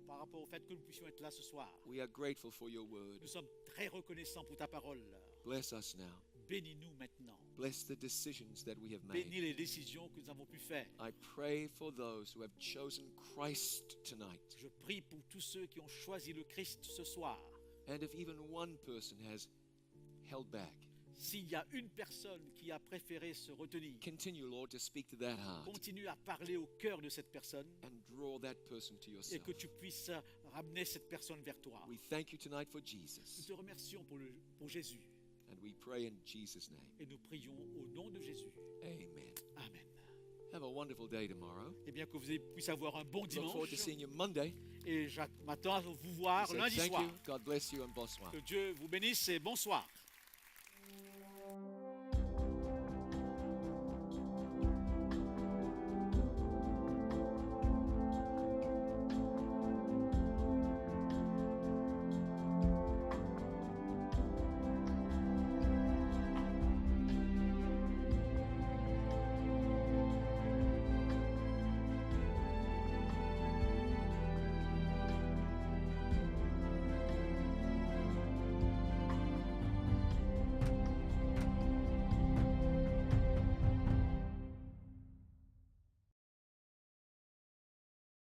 par rapport au fait que nous puissions être là ce soir. We are grateful for your Word. Nous sommes très reconnaissants pour ta parole. Bless us now. Bénis-nous maintenant. Bless the decisions that we have Bénis made. les décisions que nous avons pu faire. I pray for those who have chosen Christ tonight. Je prie pour tous ceux qui ont choisi le Christ ce soir. And if even one person has held back, S'il y a une personne qui a préféré se retenir, continue, Lord, to speak to that heart continue à parler au cœur de cette personne and draw that person to et yourself. que tu puisses ramener cette personne vers toi. We thank you tonight for Nous Jesus, te remercions pour Jésus and we pray in Jesus' name. et nous prions au nom de Jésus. Amen. Amen. Have a wonderful day tomorrow. Eh bien, que vous puissiez avoir un bon Look forward to dimanche seeing you Monday. et m'attends à vous voir Say lundi thank soir. you, God bless you, and bonsoir. Que Dieu vous bénisse et bonsoir.